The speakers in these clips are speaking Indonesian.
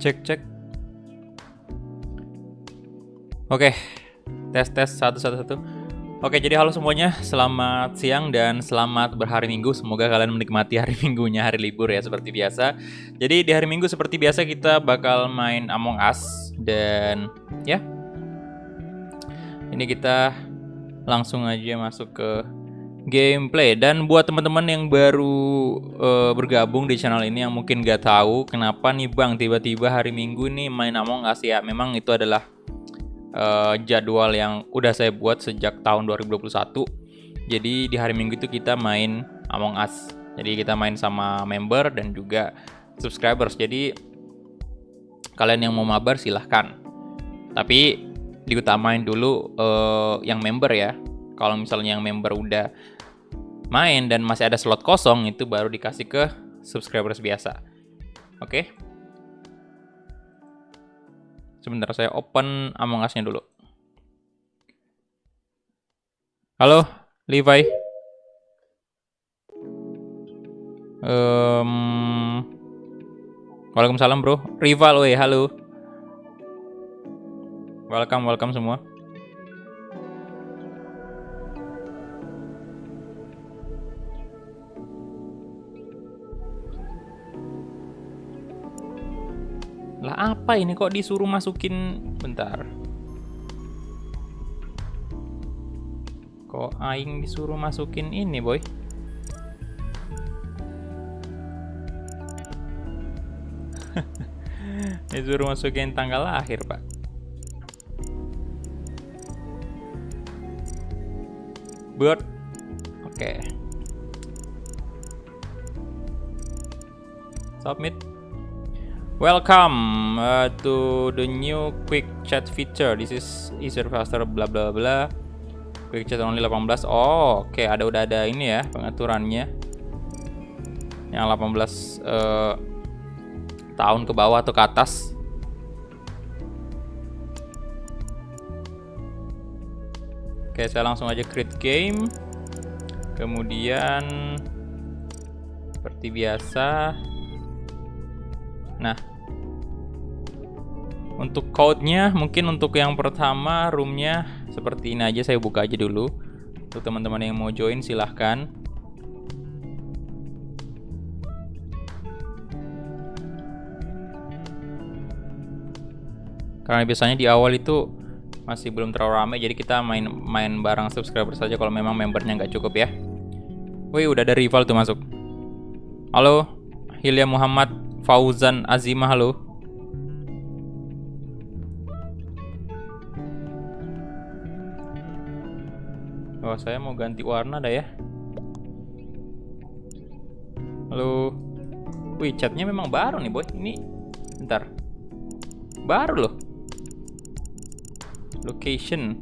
Cek cek. Oke, tes satu. Oke, jadi halo semuanya, selamat siang dan selamat berhari Minggu. Semoga kalian menikmati hari Minggunya, hari libur ya seperti biasa. Jadi di hari Minggu seperti biasa kita bakal main Among Us dan ya. Ini kita langsung aja masuk ke gameplay. Dan buat teman-teman yang baru bergabung di channel ini yang mungkin gak tahu kenapa nih Bang tiba-tiba hari Minggu nih main Among Us ya. Memang itu adalah jadwal yang udah saya buat sejak tahun 2021. Jadi di hari Minggu itu kita main Among Us. Jadi kita main sama member dan juga subscribers. Jadi kalian yang mau mabar silahkan. Tapi diutamain dulu yang member ya. Kalau misalnya yang member udah main dan masih ada slot kosong, itu baru dikasih ke subscribers biasa. Oke? Sebentar, saya open Among Us-nya dulu. Halo, Levi. Waalaikumsalam bro. Rival, weh, halo. Welcome semua. Lah apa ini kok disuruh masukin, bentar. Kok aing disuruh masukin ini, boy? Disuruh masukin tanggal lahir, Pak. Bird. Oke. Submit. Welcome to the new quick chat feature. This is easier, faster, bla bla bla. Quick chat only 18. Oh, oke, udah ada ini ya pengaturannya. Yang 18 tahun ke bawah atau ke atas. Oke, saya langsung aja create game. Kemudian seperti biasa. Nah, untuk code-nya mungkin untuk yang pertama room-nya seperti ini aja, saya buka aja dulu. Untuk teman-teman yang mau join silahkan. Karena biasanya di awal itu masih belum terlalu ramai, jadi kita main bareng subscriber saja kalau memang membernya nggak cukup ya. Wih, udah ada rival tuh masuk. Halo, Hilya Muhammad Fauzan Azimah, halo. Oh, saya mau ganti warna dah ya. Halo. Wih, chatnya memang baru nih, boy. Ini, bentar. Baru loh. Location.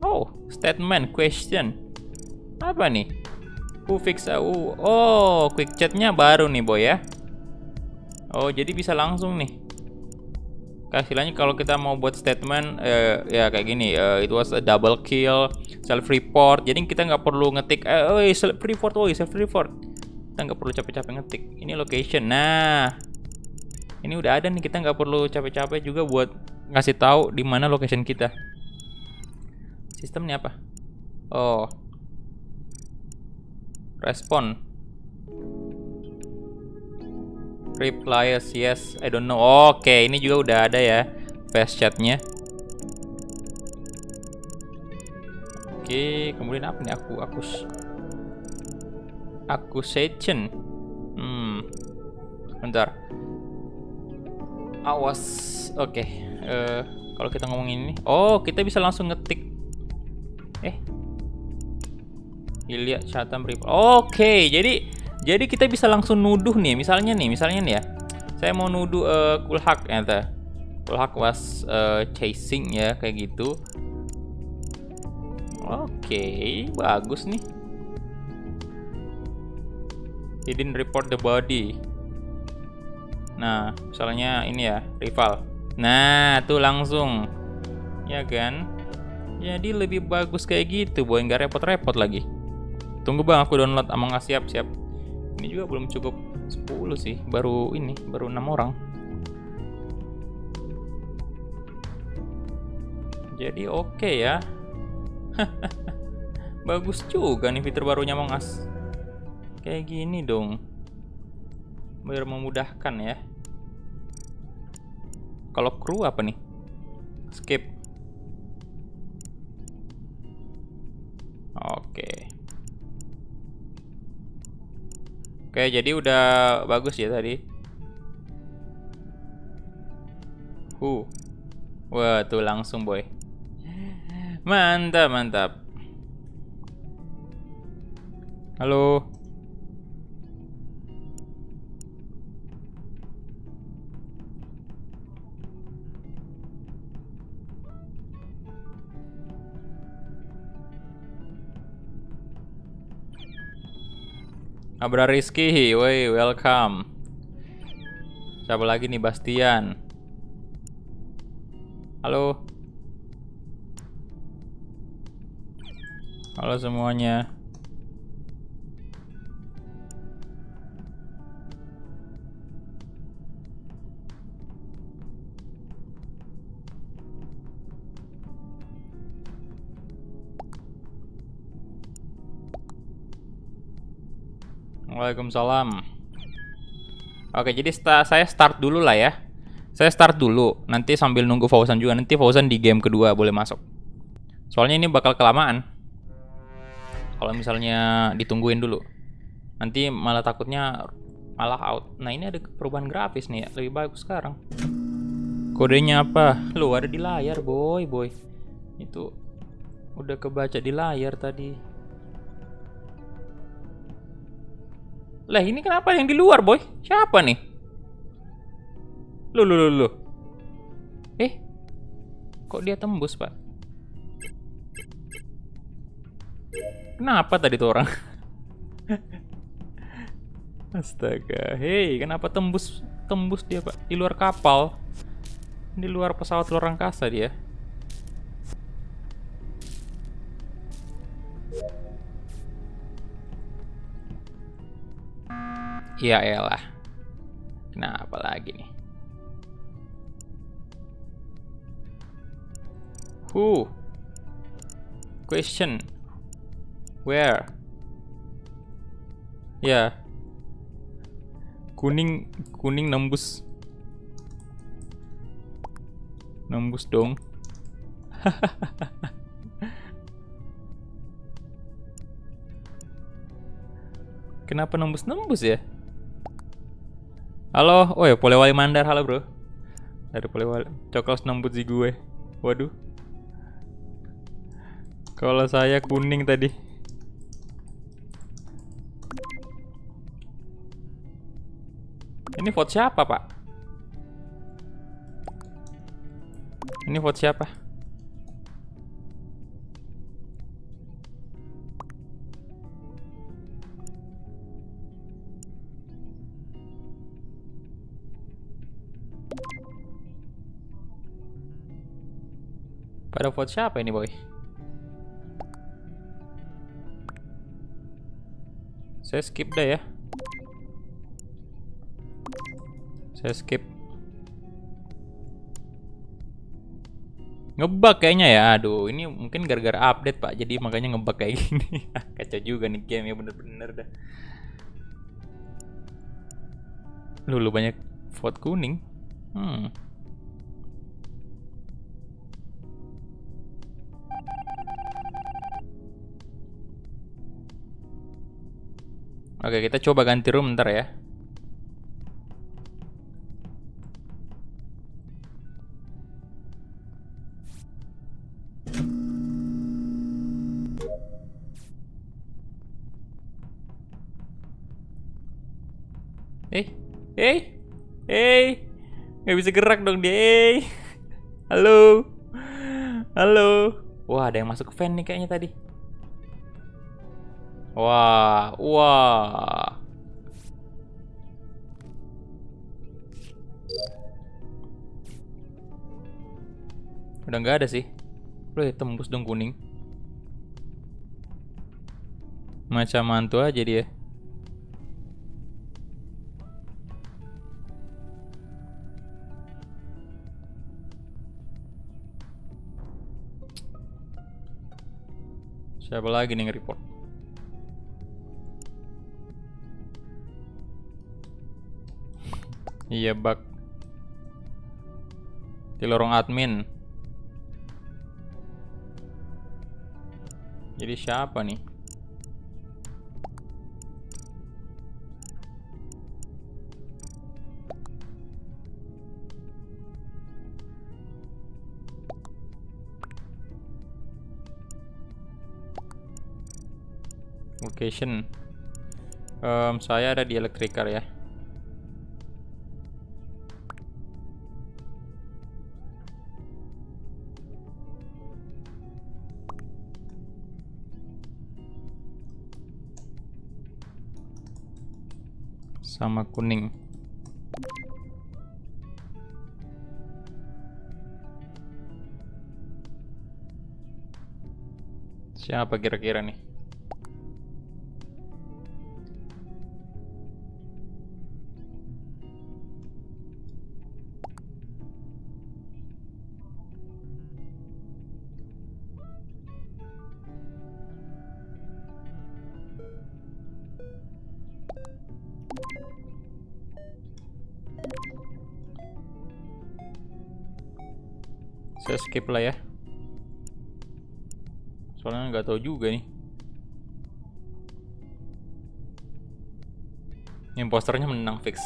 Oh, statement, question. Apa nih? Who fix oh, quick chatnya baru nih, boy ya. Oh, jadi bisa langsung nih. Istilahnya kalau kita mau buat statement ya kayak gini, it was a double kill, self report. Jadi kita nggak perlu ngetik self report, kita nggak perlu capek-capek ngetik. Ini location. Nah, ini udah ada nih, kita nggak perlu capek-capek juga buat ngasih tahu di mana location kita. Sistemnya apa? Oh, respon. Replies, yes, I don't know. Oke, ini juga udah ada ya fast chatnya. Oke, kemudian apa nih? Accusation. Bentar. Awas. Oke. Kalau kita ngomongin ini, kita bisa langsung ngetik. Ilya Chatham reply. Oke, jadi kita bisa langsung nuduh nih, misalnya nih ya, saya mau nuduh Kulhak ya, Kulhak was chasing ya, kayak gitu. Oke, bagus nih. He didn't report the body. Nah, misalnya ini ya, rival. Nah, tuh langsung, ya kan? Jadi lebih bagus kayak gitu, boy, nggak repot-repot lagi. Tunggu bang, aku download Among Us, siap. Ini juga belum cukup 10 sih, baru 6 orang. Jadi oke ya. Bagus juga nih fitur barunya Among Us. Kayak gini dong. Biar memudahkan ya. Kalau kru apa nih? Skip. Oke. Oke, jadi udah bagus ya tadi. Wah, tuh langsung boy. Mantap, mantap. Halo. Abra Rizky, woi, welcome. Siapa lagi nih, Bastian? Halo. Halo semuanya. Waalaikumsalam. Oke, jadi saya start dulu lah ya. Saya start dulu, nanti sambil nunggu Fauzan juga. Nanti Fauzan di game kedua boleh masuk. Soalnya ini bakal kelamaan. Kalau misalnya ditungguin dulu, nanti malah takutnya malah out. Nah, ini ada perubahan grafis nih ya, lebih bagus sekarang. Kodenya apa? Loh, ada di layar, boy. Itu udah kebaca di layar tadi. Lah, ini kenapa yang di luar, boy? Siapa nih? Loh. Kok dia tembus, Pak? Kenapa tadi tuh orang? Astaga, hei, kenapa tembus dia, Pak? Di luar kapal, di luar pesawat luar angkasa dia. Ya elah, kenapa lagi nih? Question. Where? Ya. Kuning nembus. Nembus dong. Kenapa nembus ya? Halo, oh ya Polewali Mandar, halo bro. Dari Polewali, coklat nembus di gue. Waduh. Kalau saya kuning tadi. Ini vote siapa, Pak? Ini vote siapa? Pada vote siapa ini, boy? Saya skip dah ya. Saya skip. Ngebug kayaknya ya. Aduh, ini mungkin gara-gara update, Pak. Jadi makanya ngebug kayak gini. Kacau juga nih game ya, bener-bener dah. Lu banyak vote kuning. Oke, kita coba ganti room ntar ya. Nggak bisa gerak dong dia. Halo. Wah, ada yang masuk fan nih kayaknya tadi. Wah. Udah nggak ada sih. Loh, tembus dong kuning. Macam mantu aja dia. Siapa lagi nih nge-report? Iya, bug di lorong admin. Jadi siapa nih? Location. Saya ada di electrical ya. Sama kuning. Siapa kira-kira nih? Saya skip lah ya. Soalnya nggak tahu juga nih. Imposternya menang fix.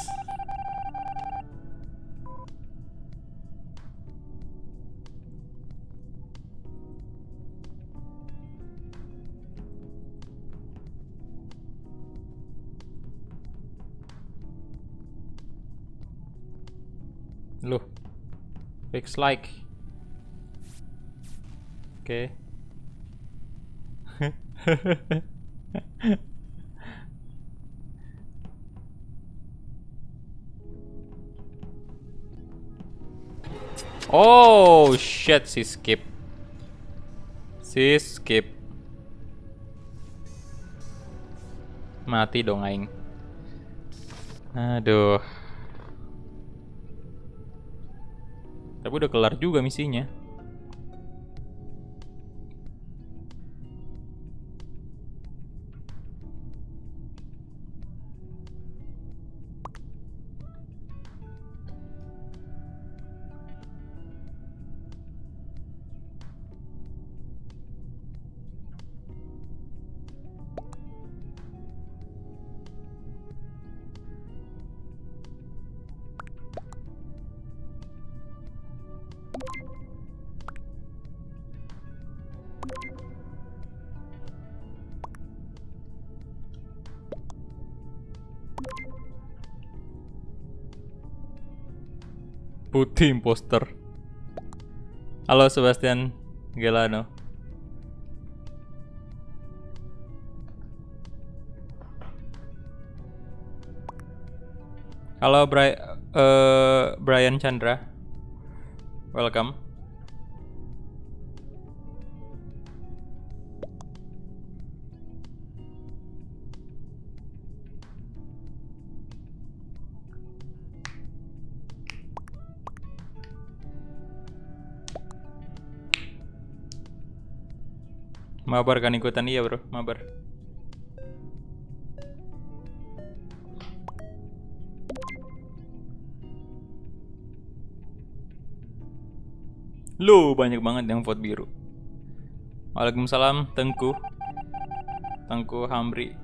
Loh, fix like. Oke. Oh shit, si skip. Si skip. Mati dong aing. Aduh. Tapi udah kelar juga misinya. Putih imposter. Halo Sebastian Gelano. Halo Brian Chandra. Welcome. Mabar kan ikutan, iya bro, mabar. Lu banyak banget yang vote biru. Waalaikumsalam Tengku Hamri.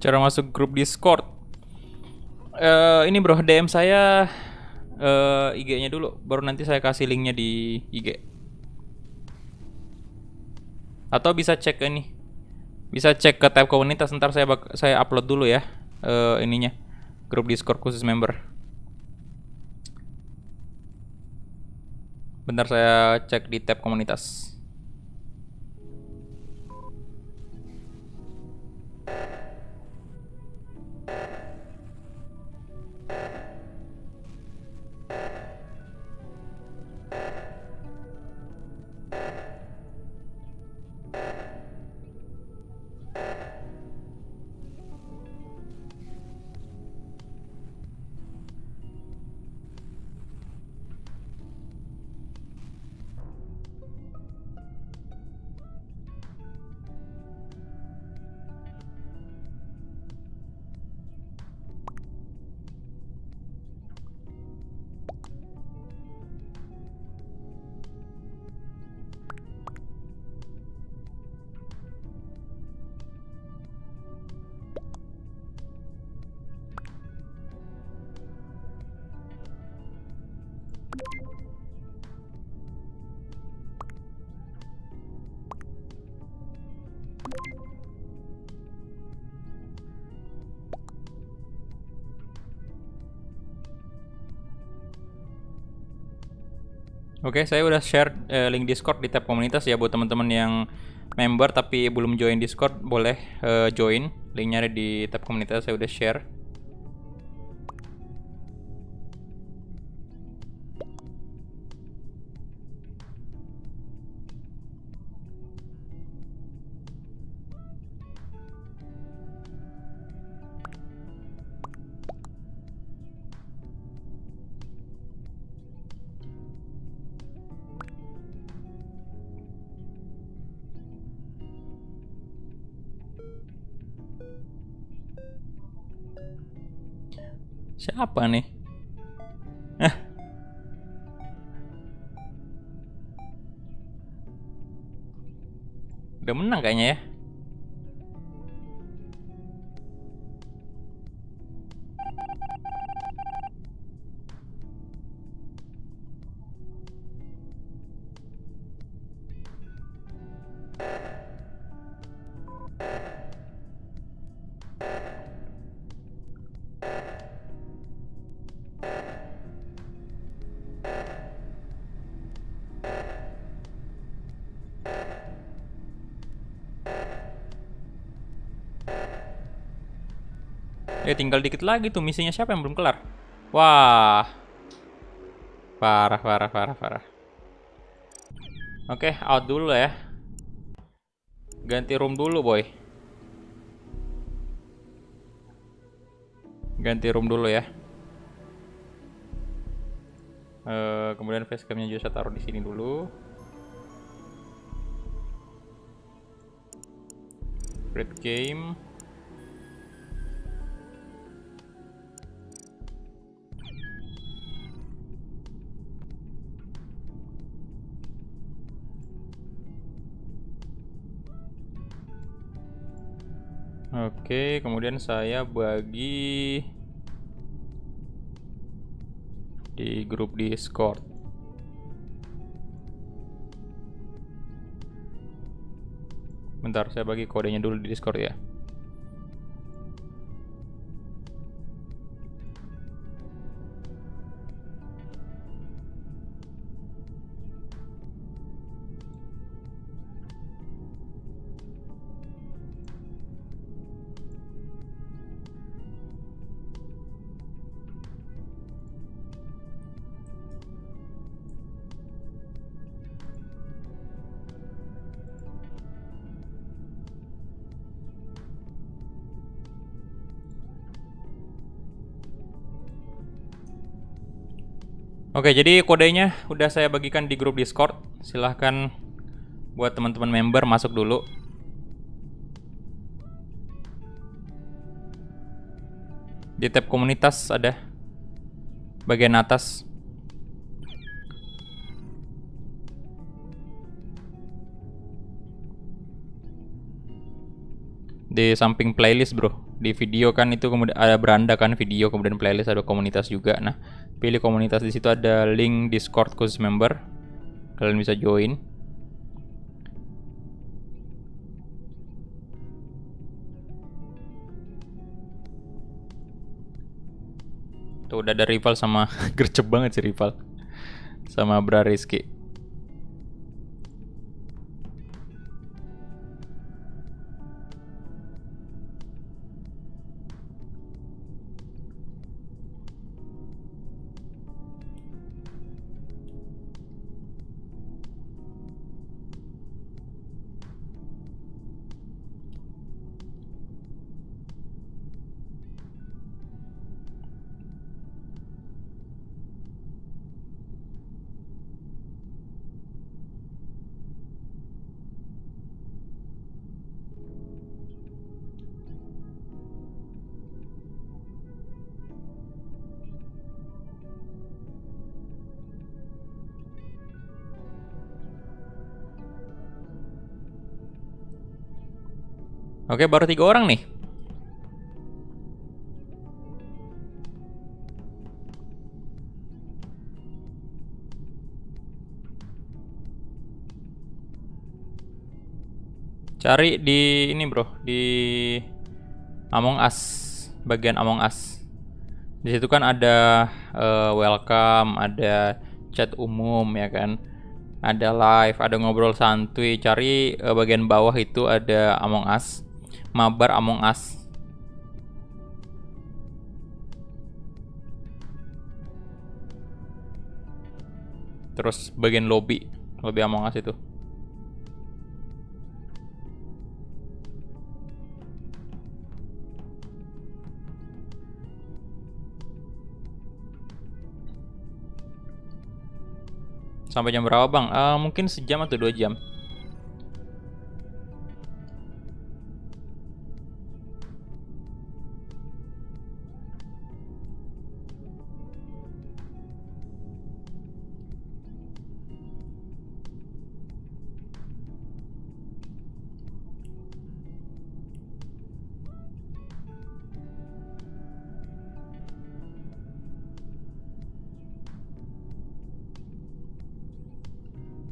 Cara masuk grup Discord. Ini bro, DM saya IG-nya dulu, baru nanti saya kasih linknya di IG. Atau bisa cek ini, bisa cek ke tab komunitas. Ntar saya upload dulu ya ininya, grup Discord khusus member. Bentar saya cek di tab komunitas. Oke, saya udah share link Discord di tab komunitas ya buat teman-teman yang member tapi belum join Discord, boleh join. Linknya ada di tab komunitas, saya udah share. Siapa nih? Udah menang kayaknya ya. Tinggal dikit lagi tuh, misinya siapa yang belum kelar? Wah. Parah, parah, parah, parah. Oke, out dulu ya. Ganti room dulu, boy. Ganti room dulu ya. Kemudian facecamnya juga saya taruh di sini dulu. Create game. Oke, kemudian saya bagi di grup Discord. Bentar, saya bagi kodenya dulu di Discord ya. Oke, jadi kodenya udah saya bagikan di grup Discord. Silahkan buat teman-teman member masuk dulu. Di tab komunitas ada bagian atas. Di samping playlist, bro. Di video kan itu kemudian ada beranda kan video, kemudian playlist, ada komunitas juga. Nah, pilih komunitas, di situ ada link Discord khusus member. Kalian bisa join. Tuh udah ada rival sama gercep banget sih rival. Sama Bra Rizky. Oke, baru 3 orang nih. Cari di ini, bro, di Among Us, bagian Among Us. Di situ kan ada welcome, ada chat umum ya kan. Ada live, ada ngobrol santuy. Cari bagian bawah itu ada Among Us, mabar Among Us. Terus bagian lobby Among Us itu. Sampai jam berapa bang? Mungkin sejam atau 2 jam.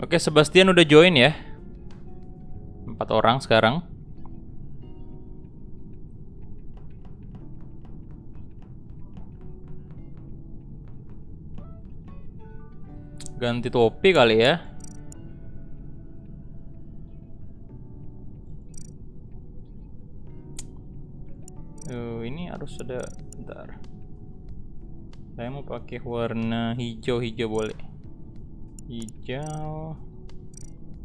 Oke, Sebastian udah join ya. 4 orang sekarang. Ganti topi kali ya. Ini harus ada, bentar. Saya mau pakai warna hijau boleh. Hijau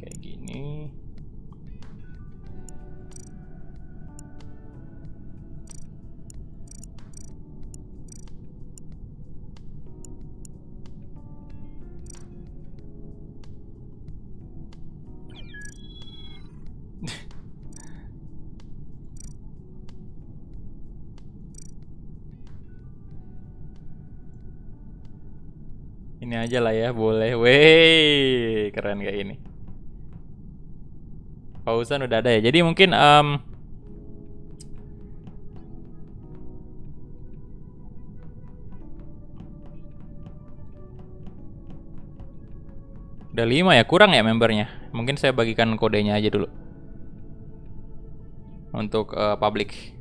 kayak gini. Ini aja lah ya, boleh. Wey, keren kayak ini. Pausan udah ada ya. Jadi mungkin udah 5 ya, kurang ya membernya. Mungkin saya bagikan kodenya aja dulu untuk public.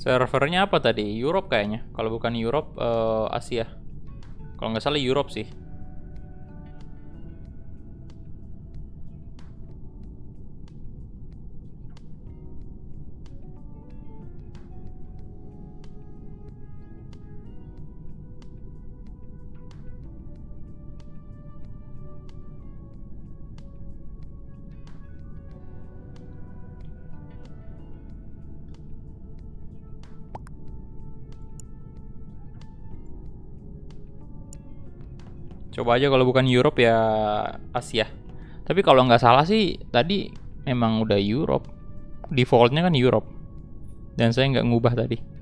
Servernya apa tadi? Europe kayaknya. Kalau bukan Europe, Asia. Kalau nggak salah Europe sih. Coba aja kalau bukan Europe ya Asia. Tapi kalau nggak salah sih tadi memang udah Europe. Defaultnya kan Europe. Dan saya nggak ngubah tadi.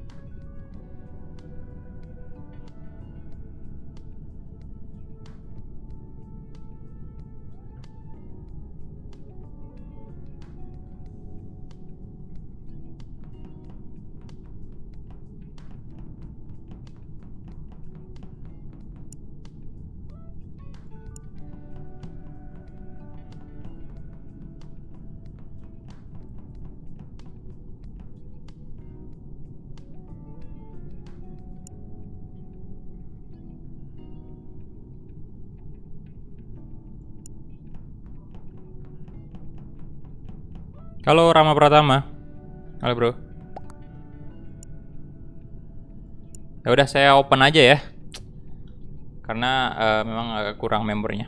Halo Rama Pratama. Halo bro. Ya udah saya open aja ya. Karena memang agak kurang membernya.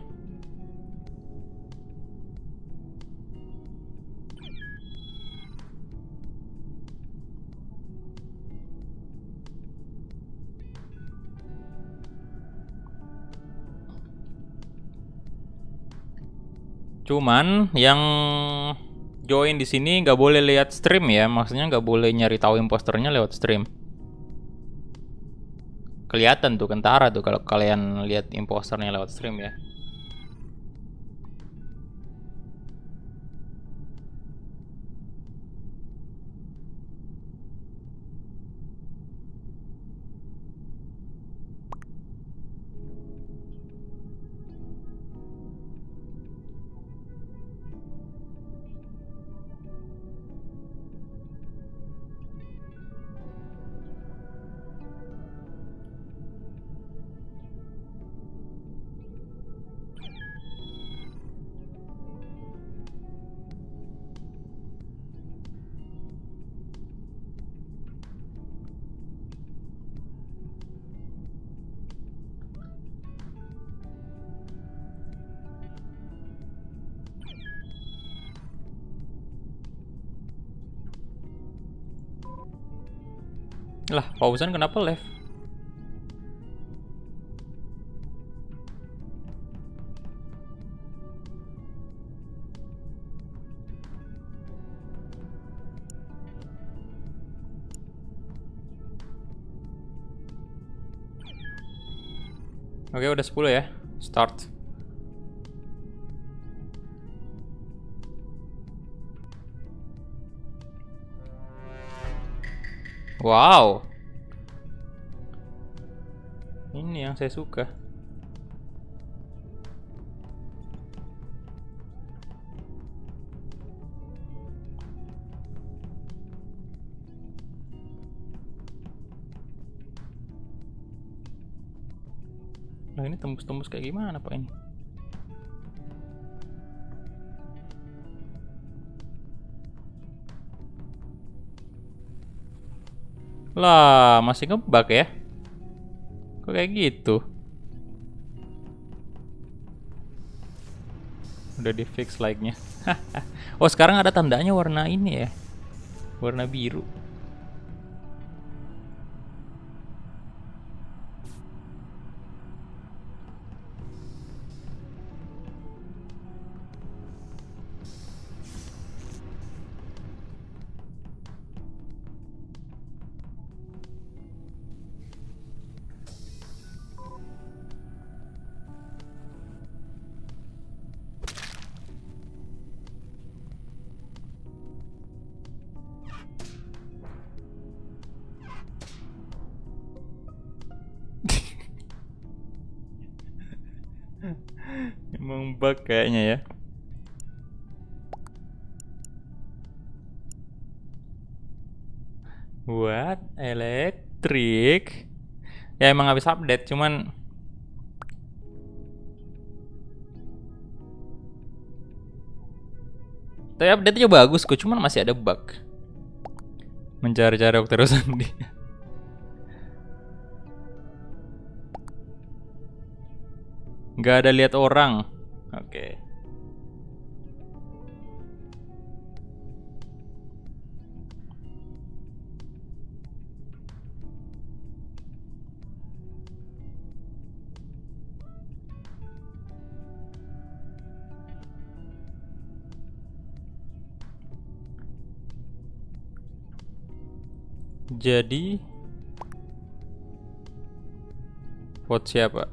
Cuman yang join di sini nggak boleh lihat stream ya, maksudnya nggak boleh nyari tahu imposternya lewat stream. Kelihatan tuh kentara tuh kalau kalian lihat imposternya lewat stream ya. Lah, Fauzan kenapa left? Oke, udah 10 ya. Start. Wow. Ini yang saya suka. Nah, ini tembus-tembus kayak gimana Pak ini? Lah, masih ngebug ya? Kok kayak gitu? Udah di fix like-nya. Oh, sekarang ada tandanya warna ini ya. Warna biru. Emang bug kayaknya ya. What? Elektrik? Ya emang habis update, cuman tapi update-nya bagus kok, cuman masih ada bug. Mencari-cari Dokter Sandi. Nggak ada lihat orang. Oke. Jadi vote siapa?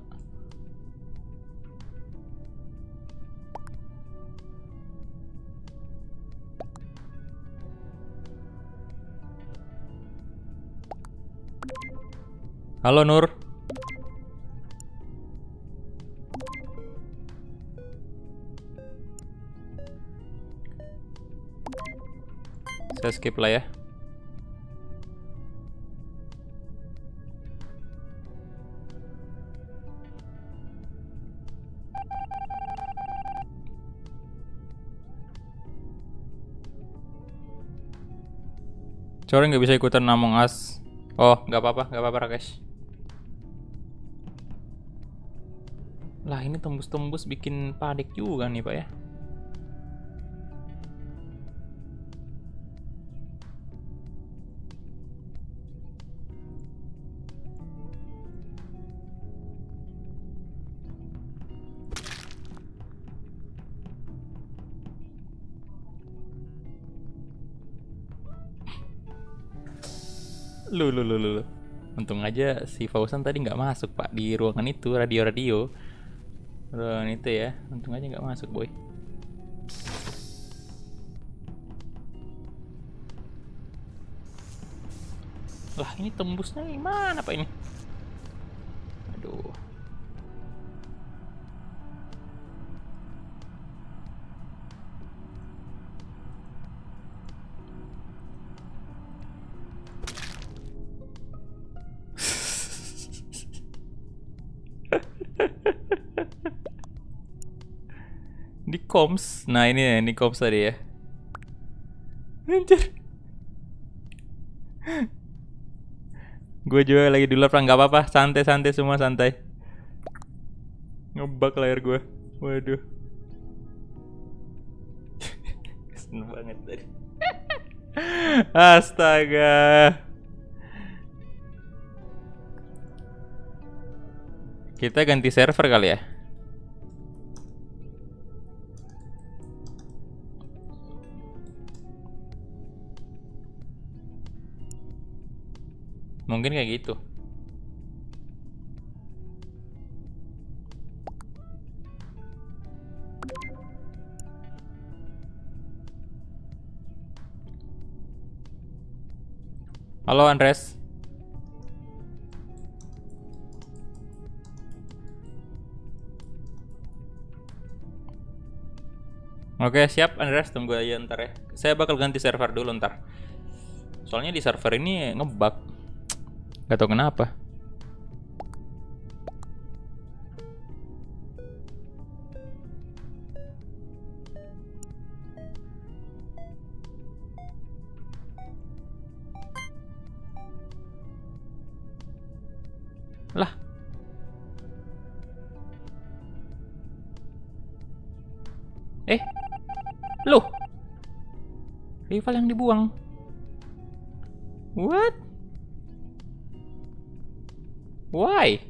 Halo Nur. Saya skip lah ya. Sorry nggak bisa ikutan Among Us. Oh, nggak apa-apa Rakesh. Lah ini tembus-tembus bikin panik juga nih Pak ya. Lu. Untung aja si Fauzan tadi nggak masuk Pak di ruangan itu, radio. Ruangan itu ya, untung aja nggak masuk boy. Lah ini tembusnya gimana Pak ini? Aduh. Di Koms. Nah ini Koms tadi ya. Anjir. Gue juga lagi di luar, nggak apa-apa, santai semua santai. Ngebug layar gue. Waduh. Seneng banget tadi. Astaga. Kita ganti server kali ya. Mungkin kayak gitu. Halo Andres. Oke, siap Andres, tunggu aja ntar ya. Saya bakal ganti server dulu ntar. Soalnya di server ini ngebug. Gak tau kenapa. Lah. Loh. Rival yang dibuang. What? Why?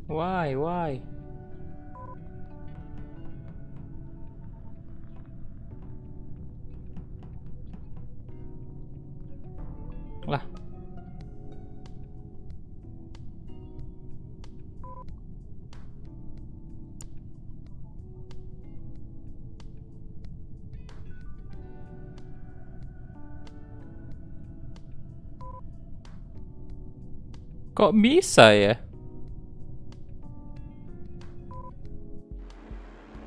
Why? Why? Lah. Kok bisa ya?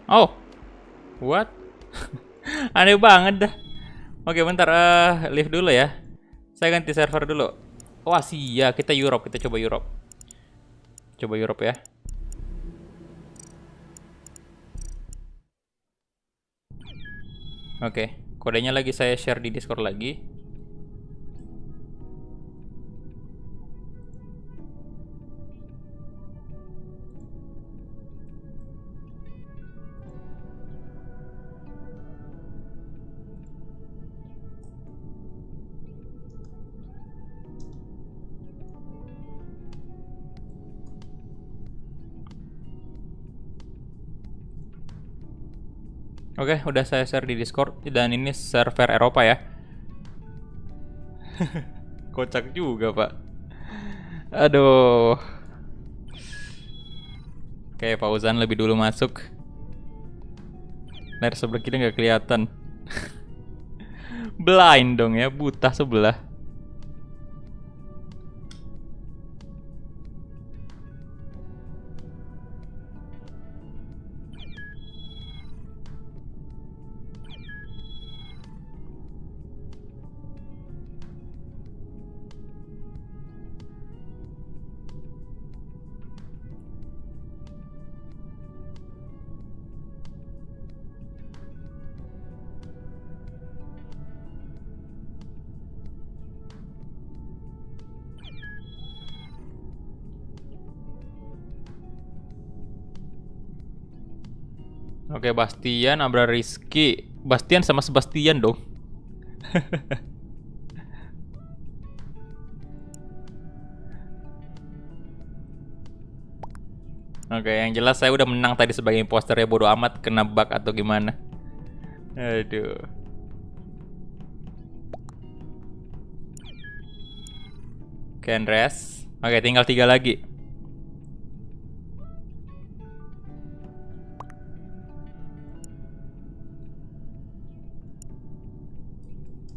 Oh. What? Aneh banget dah. Oke, bentar, leave dulu ya. Saya ganti server dulu. Wah, ya, kita Europe, kita coba Europe. Coba Europe ya. Oke, kodenya lagi saya share di Discord lagi. Oke, udah saya share di Discord dan ini server Eropa ya. Kocak juga, Pak. Aduh. Oke, Fauzan lebih dulu masuk. Layar sebelah kiri nggak kelihatan. Blind dong ya, buta sebelah. Oke, Bastian, Abra Rizky. Bastian sama Sebastian dong. Oke, yang jelas saya udah menang tadi sebagai imposter ya, bodo amat kena bug atau gimana. Aduh. Oke, Andres. Oke, tinggal 3 lagi.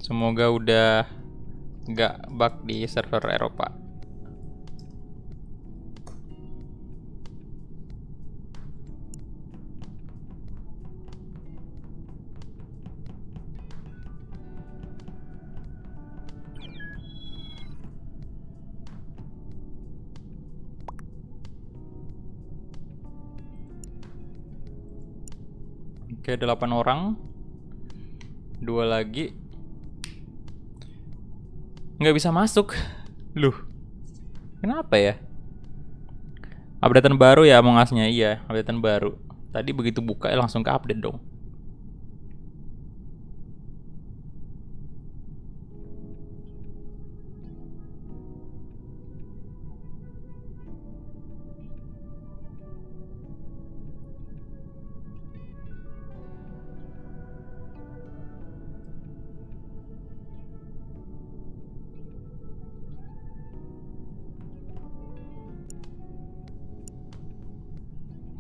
Semoga udah nggak bug di server Eropa. Oke, 8 orang. 2 lagi. Nggak bisa masuk. Loh. Kenapa ya? Updatean baru ya Among Us-nya. Iya, updatean baru. Tadi begitu buka langsung ke update dong.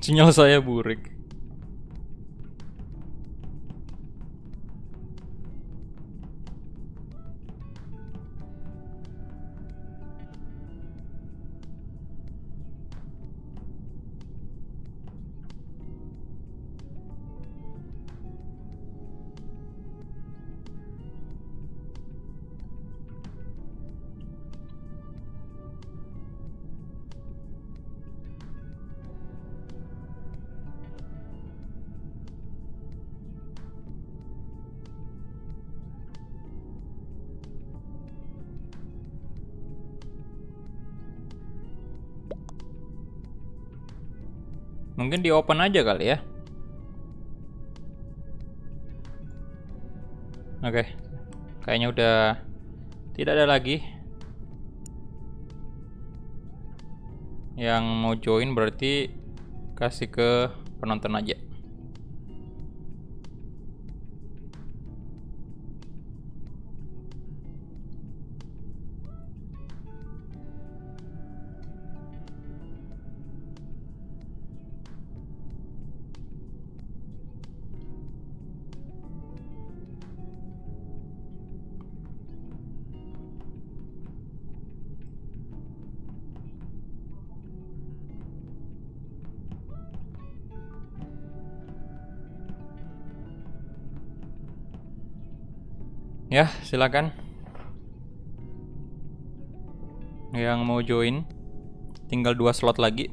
Sinyal saya burik. Mungkin di open aja kali ya. Oke. Kayaknya udah tidak ada lagi yang mau join, berarti kasih ke penonton aja. Ya, silakan. Yang mau join, tinggal 2 slot lagi.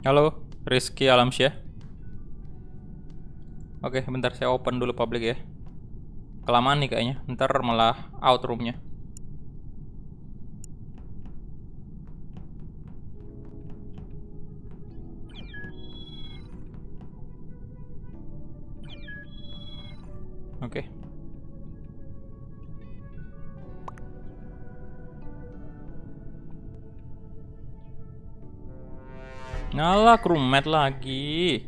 Halo, Rizky Alamsyah. Oke, bentar saya open dulu public ya. Kelamaan nih kayaknya, ntar malah out roomnya. Oke. Ngalah crewmate lagi.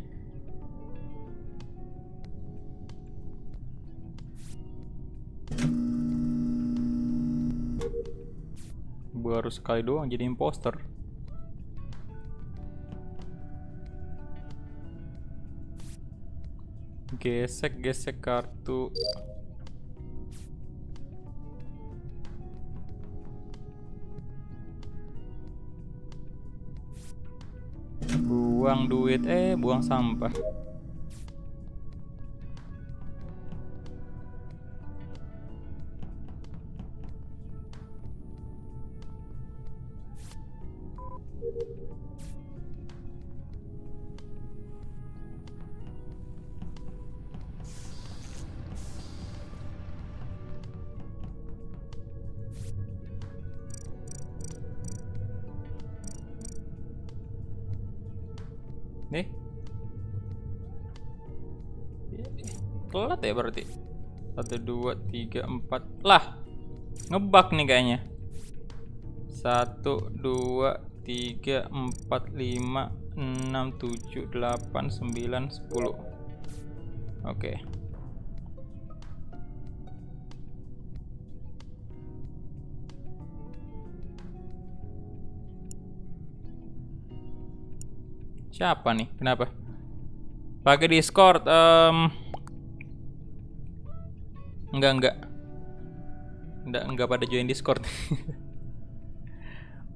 Baru sekali doang jadi imposter. Gesek kartu. Buang duit, buang sampah. Nih. Telat ya berarti. 1, 2, 3, 4. Lah. Ngebug nih kayaknya. 1, 2, 3, 4, 5, 6, 7, 8, 9, 10. Oke. Siapa nih? Kenapa? Pakai Discord? Enggak pada join Discord.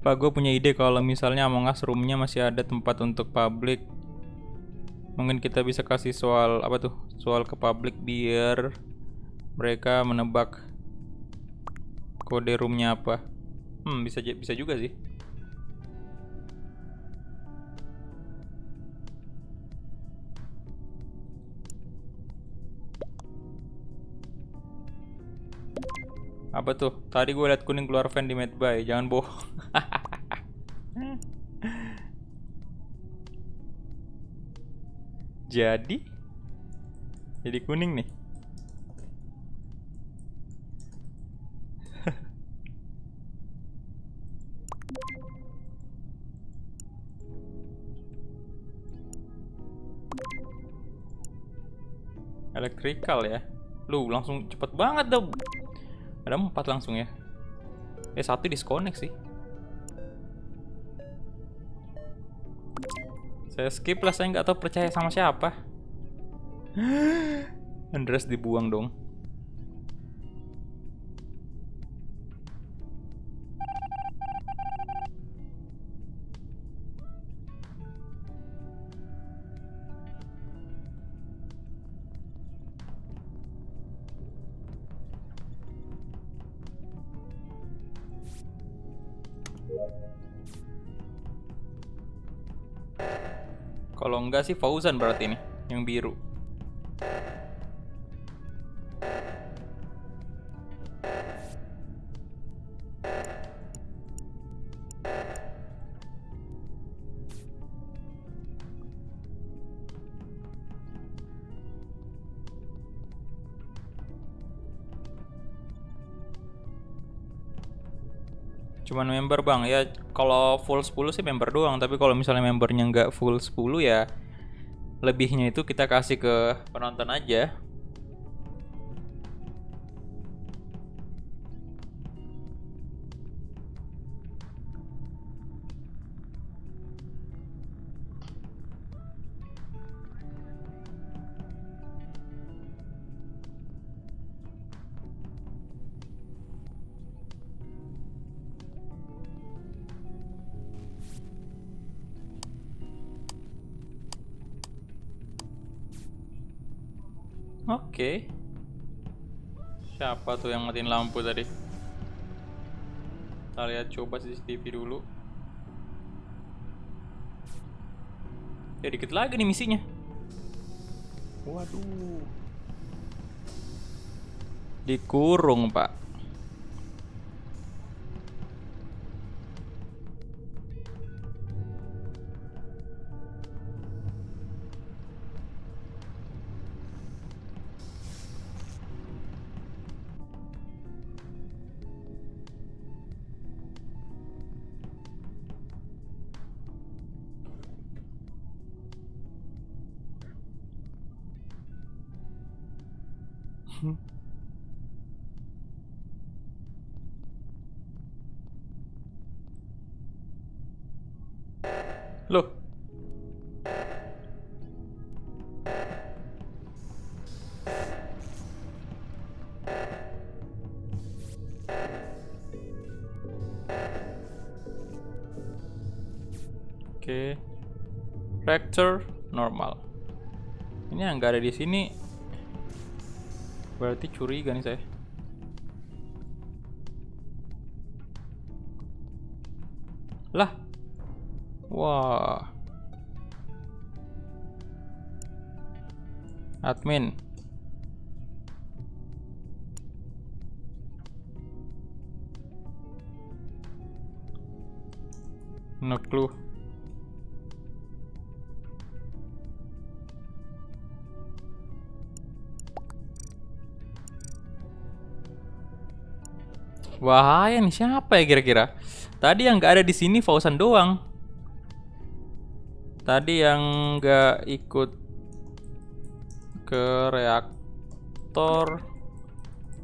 Pak, gue punya ide kalau misalnya Among Us roomnya masih ada tempat untuk publik. Mungkin kita bisa kasih soal apa tuh? Soal ke publik biar mereka menebak kode roomnya apa. Bisa juga sih. Apa tuh? Tadi gue liat kuning keluar fan di Medbay. Jangan bohong. Jadi kuning nih. Electrical ya. Lu langsung cepet banget dong. Ada 4 langsung ya. 1 disconnect sih. Saya skip lah, saya nggak tahu percaya sama siapa. Andres dibuang dong. Kalau enggak sih Fauzan berarti nih, yang biru. Cuman member bang, ya kalau full 10 sih member doang. Tapi kalau misalnya membernya nggak full 10 ya lebihnya itu kita kasih ke penonton aja. Oke. Siapa tuh yang matiin lampu tadi? Kita lihat coba CCTV dulu. Ya dikit lagi nih misinya. Waduh. Dikurung, Pak. Loh. Oke. Reactor normal. Ini yang nggak ada di sini. Berarti curiga nih saya. Lah. Wah. Admin. No clue. Bahaya nih, siapa ya kira-kira? Tadi yang nggak ada di sini Fauzan doang. Tadi yang nggak ikut ke reaktor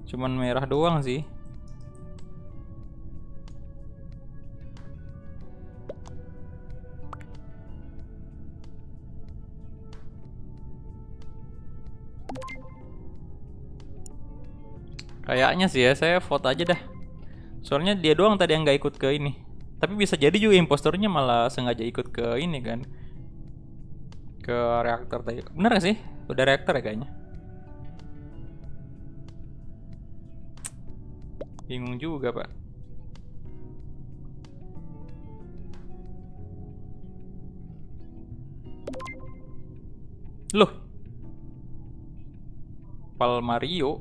cuman merah doang sih. Kayaknya sih ya, saya vote aja dah. Soalnya dia doang tadi yang nggak ikut ke ini. Tapi bisa jadi juga impostornya malah sengaja ikut ke ini kan, ke reaktor tadi. Bener gak sih? Udah reaktor ya kayaknya. Bingung juga pak. Loh, Palmario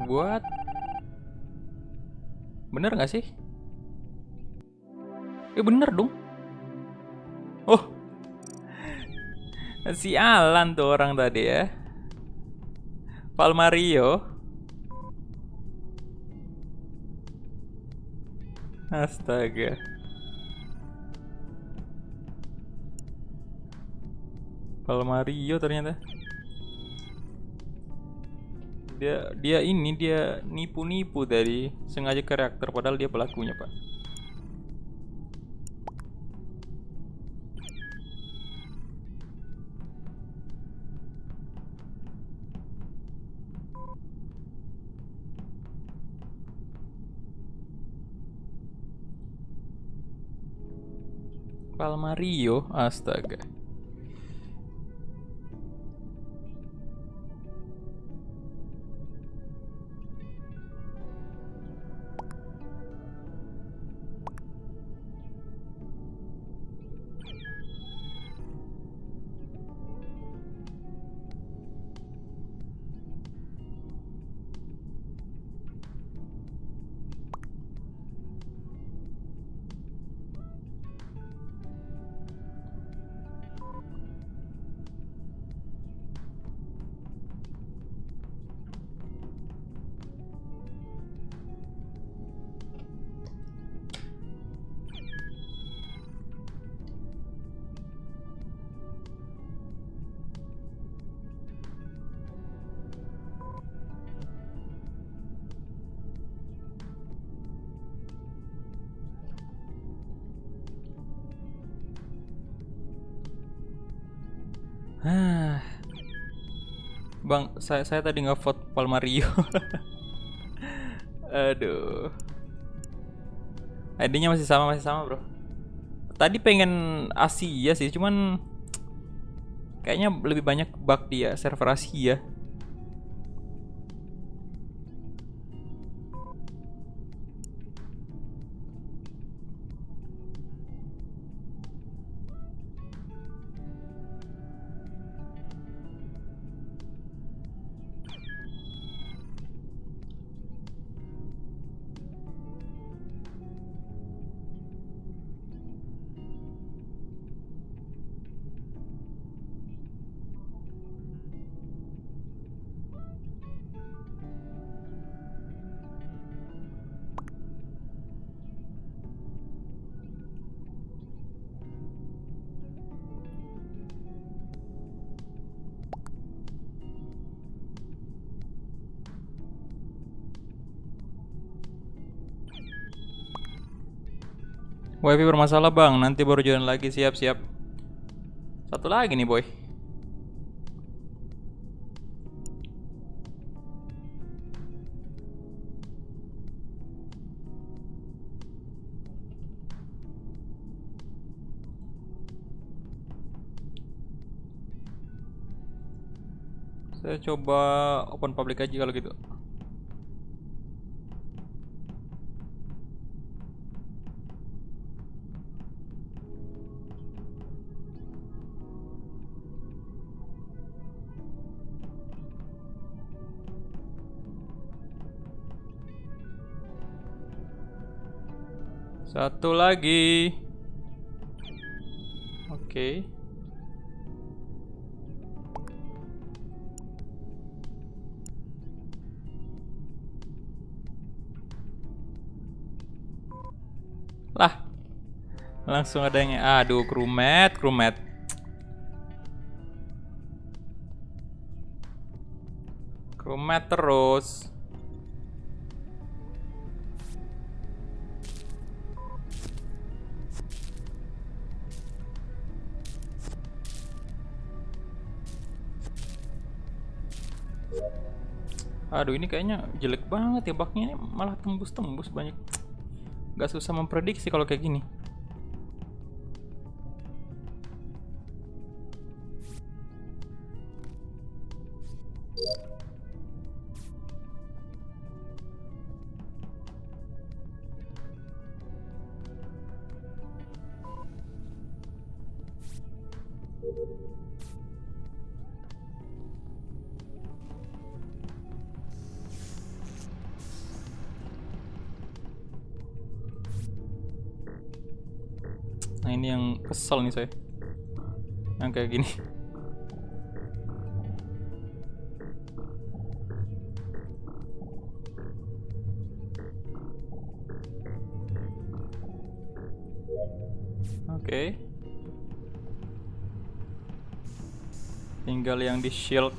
buat bener gak sih? Bener dong. Oh, si Alan tuh orang tadi ya. Palmario. Astaga. Palmario ternyata. Dia ini dia nipu-nipu tadi, sengaja ke reaktor padahal dia pelakunya, Pak. Palmario, astaga. Bang, saya tadi nge-vote Palmario. Aduh. ID-nya masih sama, Bro. Tadi pengen Asia sih, cuman kayaknya lebih banyak bug dia server Asia. WiFi bermasalah bang, nanti baru jalan lagi, siap-siap. Satu lagi nih boy. Saya coba open public aja kalau gitu. Satu lagi. Oke. Lah. Langsung ada yang aduh, crewmate. Crewmate terus. Aduh, ini kayaknya jelek banget ya bugnya, ini malah tembus-tembus banyak. Gak susah memprediksi kalau kayak gini. Nah, ini yang kesel nih saya, yang kayak gini. Oke. Tinggal yang di shield.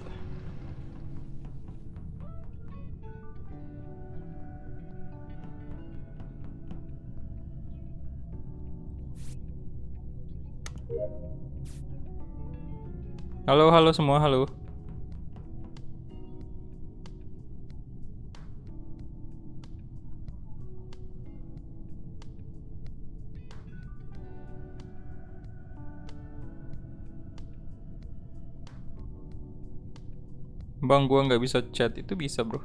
Halo, halo semua, halo. Bang, gua nggak bisa chat. Itu bisa, bro.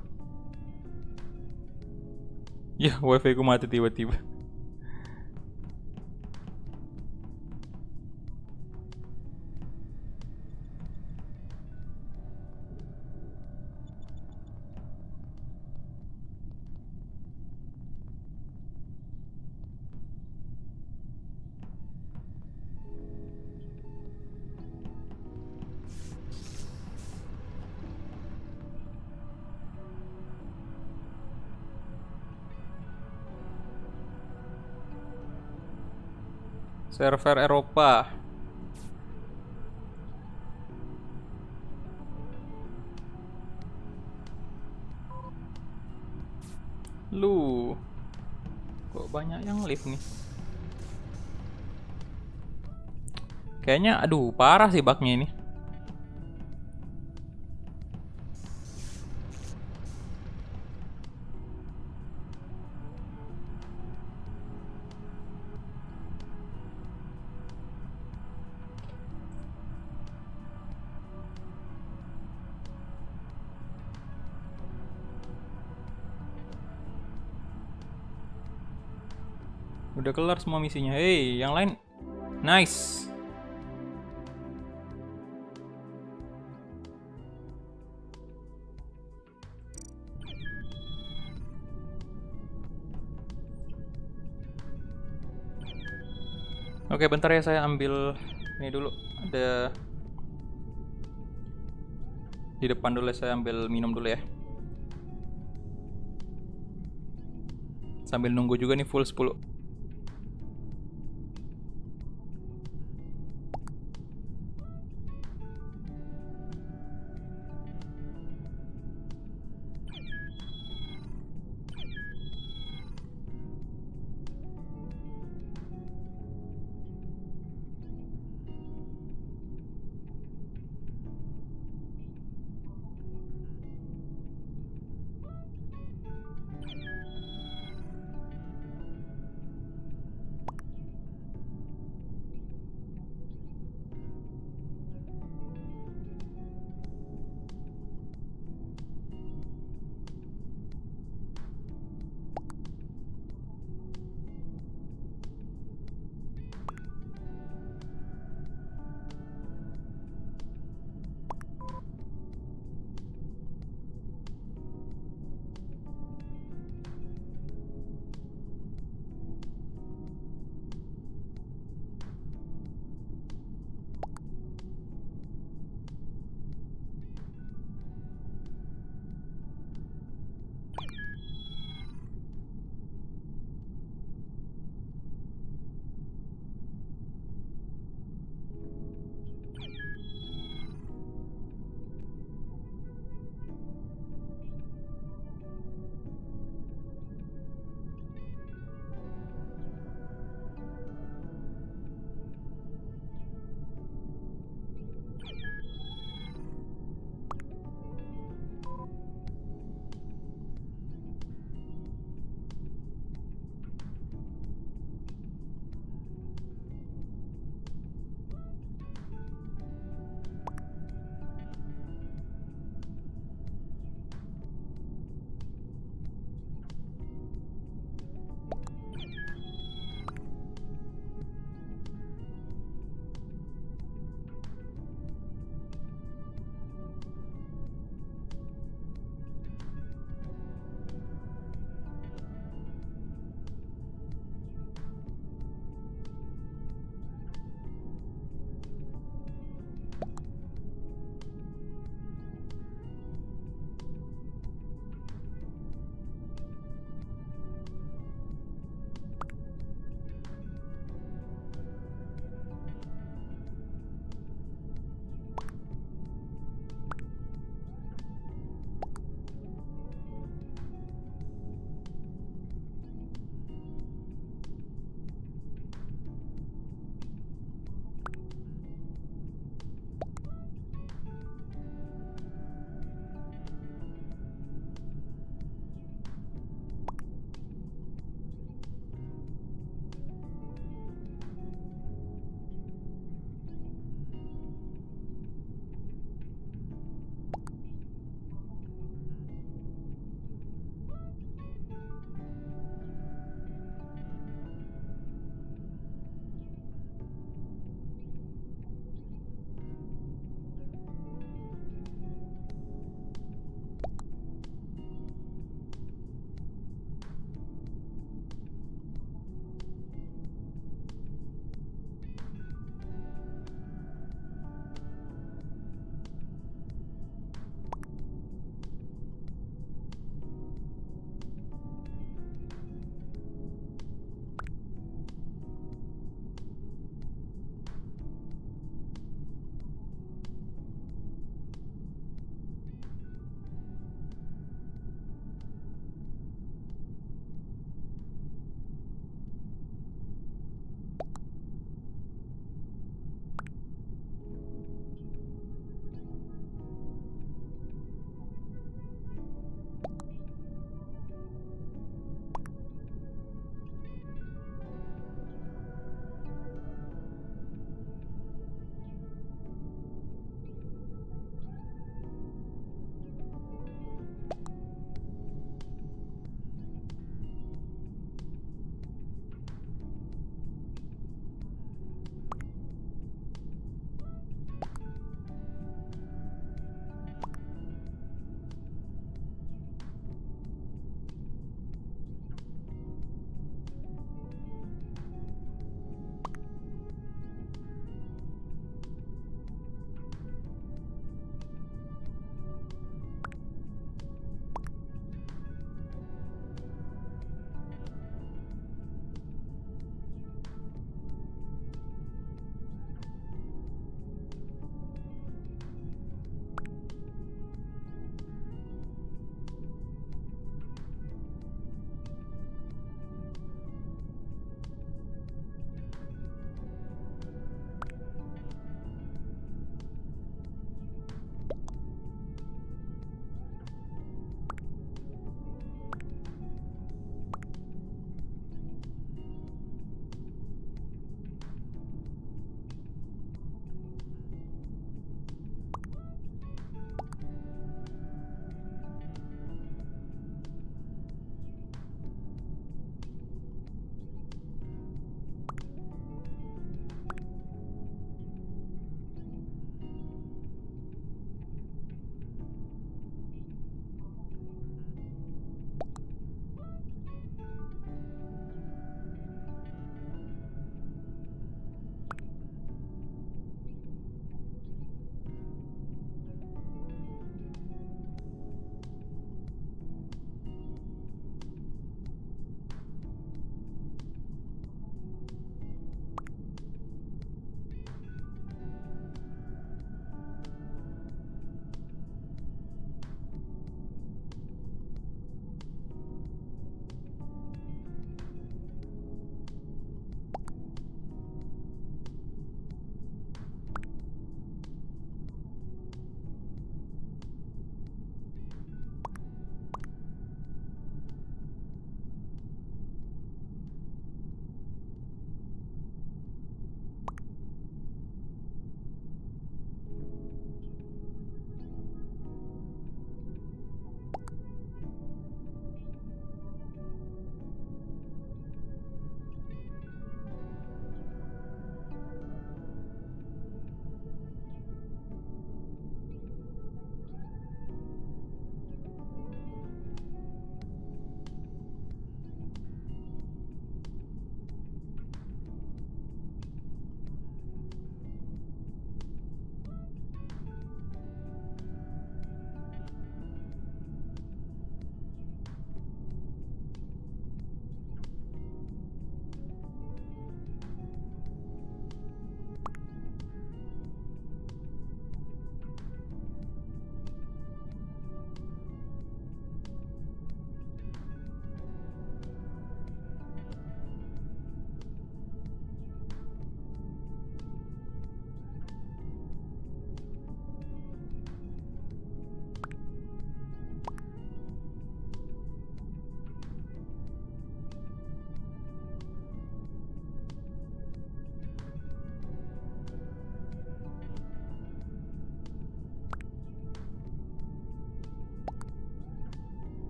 Ya, wifi ku mati tiba-tiba. Server Eropa. Lu, kok banyak yang live nih? Kayaknya, aduh, parah sih bugnya ini. Udah kelar semua misinya. Hey, yang lain. Nice. Oke, bentar ya, saya ambil ini dulu. Ada di depan dulu, saya ambil minum dulu ya. Sambil nunggu juga nih full 10.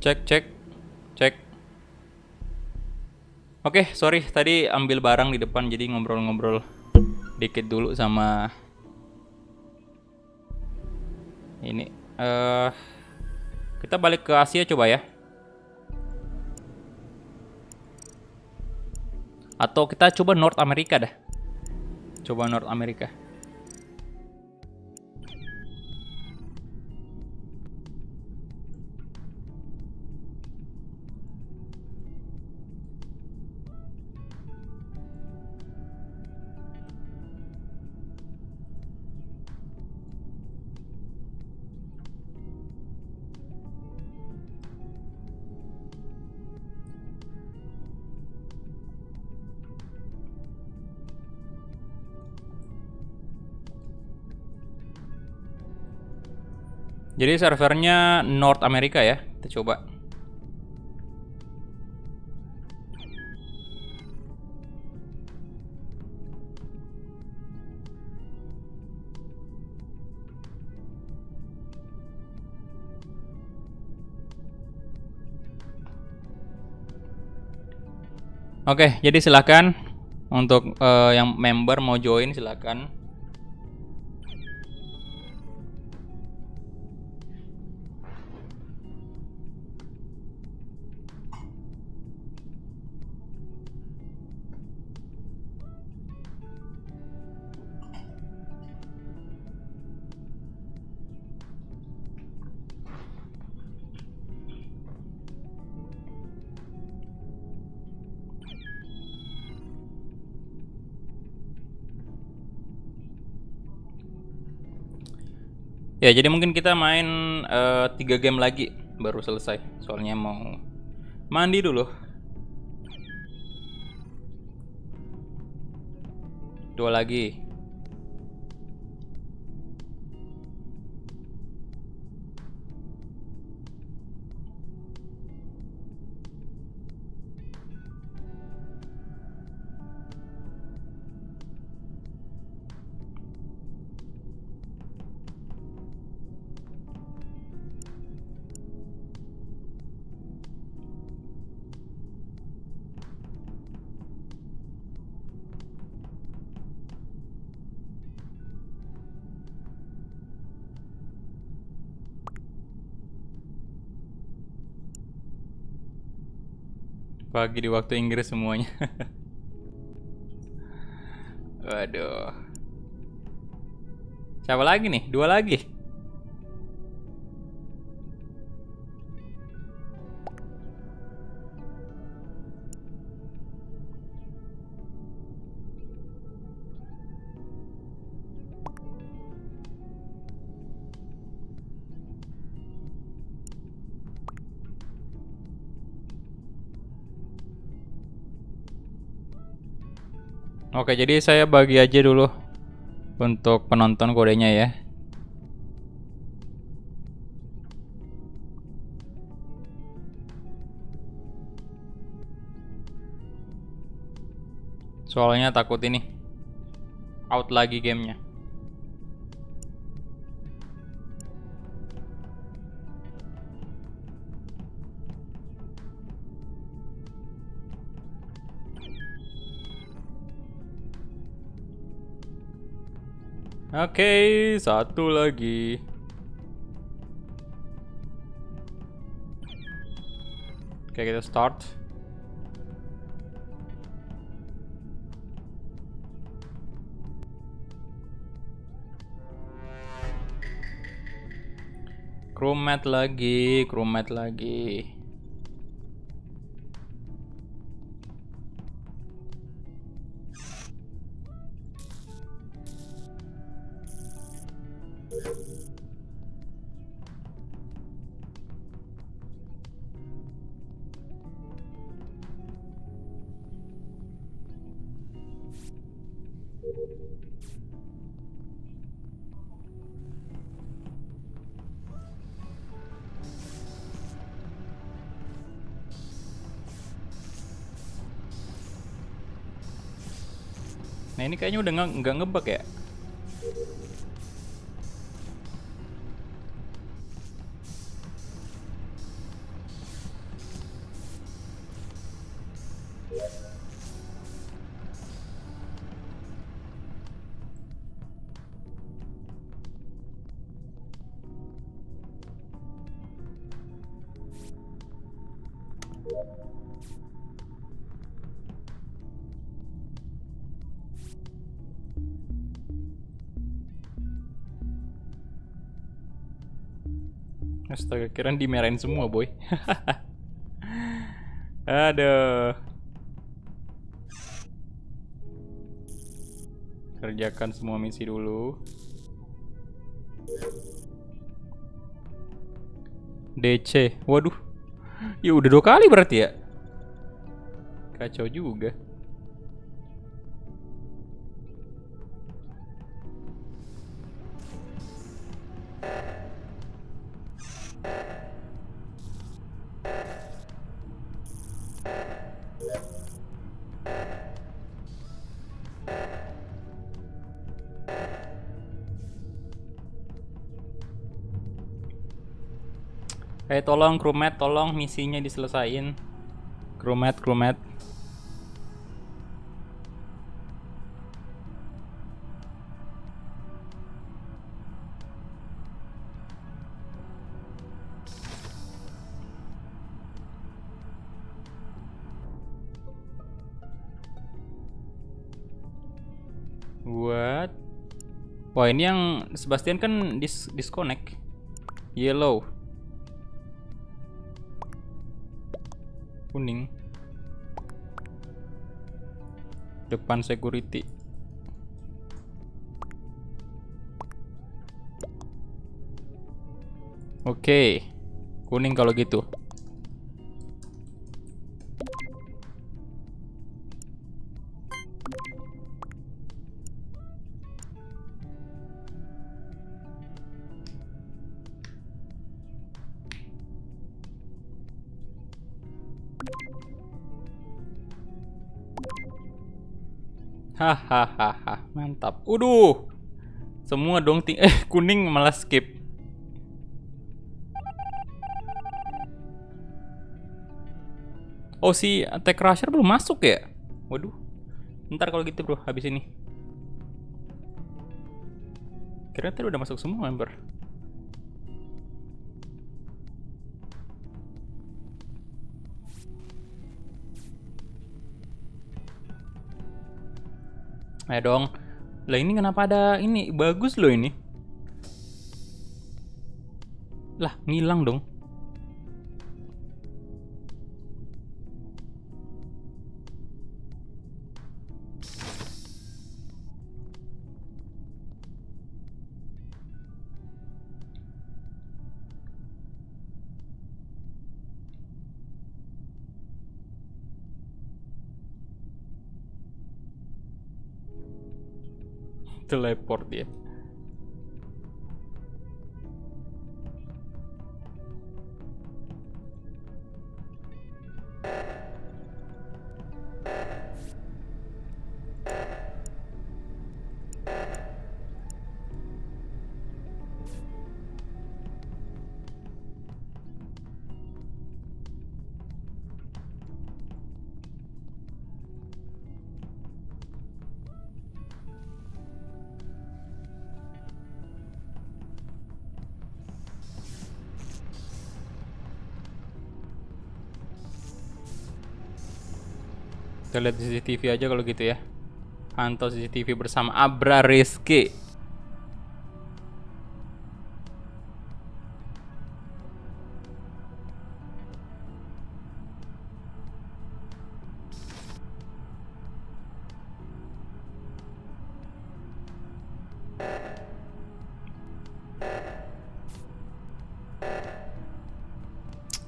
Cek, cek, cek. Oke, sorry tadi ambil barang di depan jadi ngobrol-ngobrol dikit dulu sama ini. Kita balik ke Asia coba ya. Atau kita coba North America dah. Coba North America. Jadi servernya North America ya. Kita coba. Oke, jadi silakan untuk yang member mau join silakan. Ya, jadi mungkin kita main 3 game lagi baru selesai. Soalnya mau mandi dulu. 2 lagi. Pagi di waktu Inggris semuanya. Waduh. Siapa lagi nih? 2 lagi. Oke, jadi saya bagi aja dulu untuk penonton kodenya ya. Soalnya takut ini out lagi gamenya. Oke, 1 lagi. Oke, kita start. Crewmate lagi, crewmate lagi. Nah ini kayaknya udah nggak ngebug ya. Astaga, kirain dimerahin semua, boy. Aduh. Kerjakan semua misi dulu. DC. Waduh. Ya udah 2 kali berarti ya. Kacau juga. Tolong crewmate, tolong misinya diselesain. Crewmate. What? Wah, ini yang Sebastian kan disconnect. Yellow. Kuning. Depan security. Oke. Kuning kalau gitu. Hahaha, mantap. Uduh. Semua dong kuning malah skip. Oh, si attack crusher belum masuk ya? Waduh. Ntar kalau gitu, bro, habis ini. Kira tadi udah masuk semua member. Ayo dong. Lah ini kenapa ada ini? Bagus loh ini. Lah, ngilang dong. Teleport dia. Kita lihat CCTV aja kalau gitu ya. Pantau CCTV bersama Abra Rizky.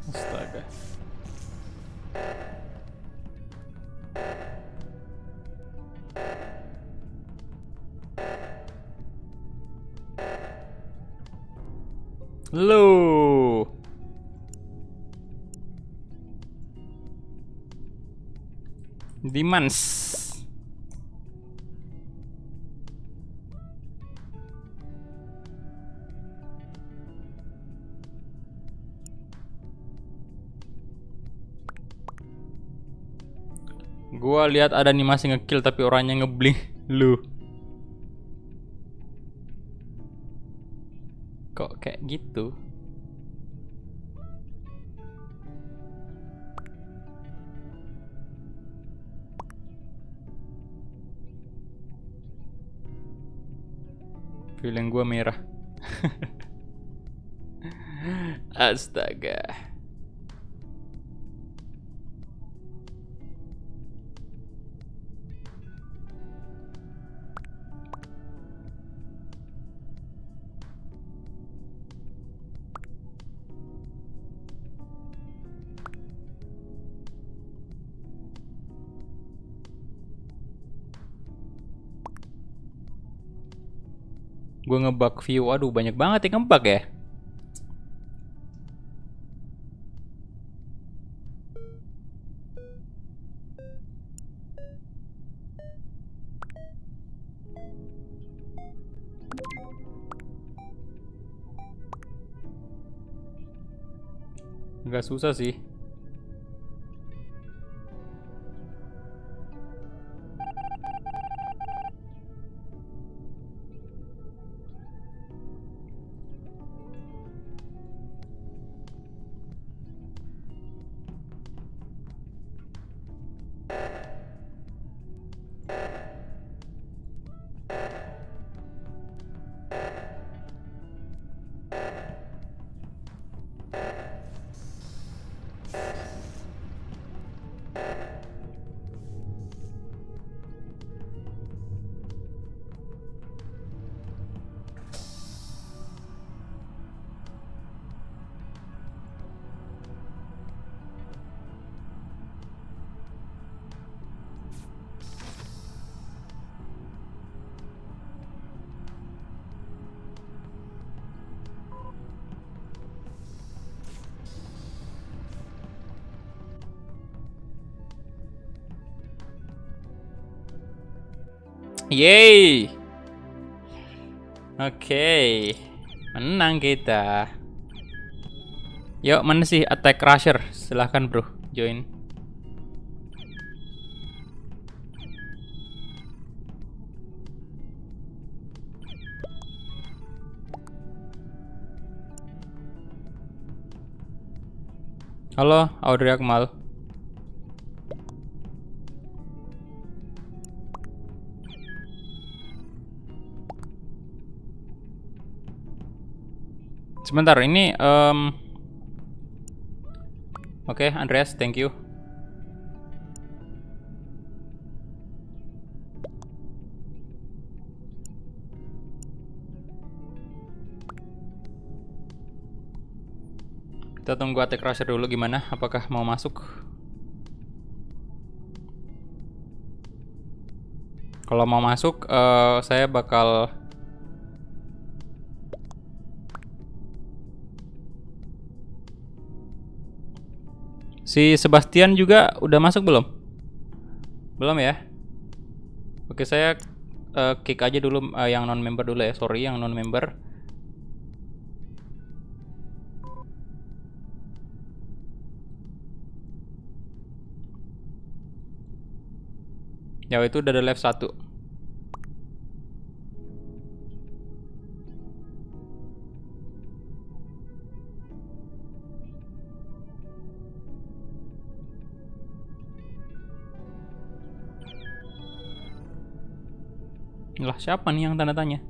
Astaga. Lu. Dimans. Gua lihat ada animasi ngekill tapi orangnya ngeblink. Lu. Kok kayak gitu? Feeling gua merah. Astaga. Gue ngebug view, aduh banyak banget yang ngebug ya. Agak susah sih. Yeay. Oke. Menang kita. Yuk, mana sih Attack Crusher? Silahkan bro, join. Halo, Audrey Akmal. Sebentar, ini Oke, Andreas, thank you. Kita tunggu Attack Crusher dulu gimana? Apakah mau masuk? Kalau mau masuk, saya bakal si Sebastian juga udah masuk belum? Belum ya? Oke, saya kick aja dulu yang non member dulu ya. Sorry yang non member. Ya itu udah ada live 1. Lah siapa nih yang tanda tanya?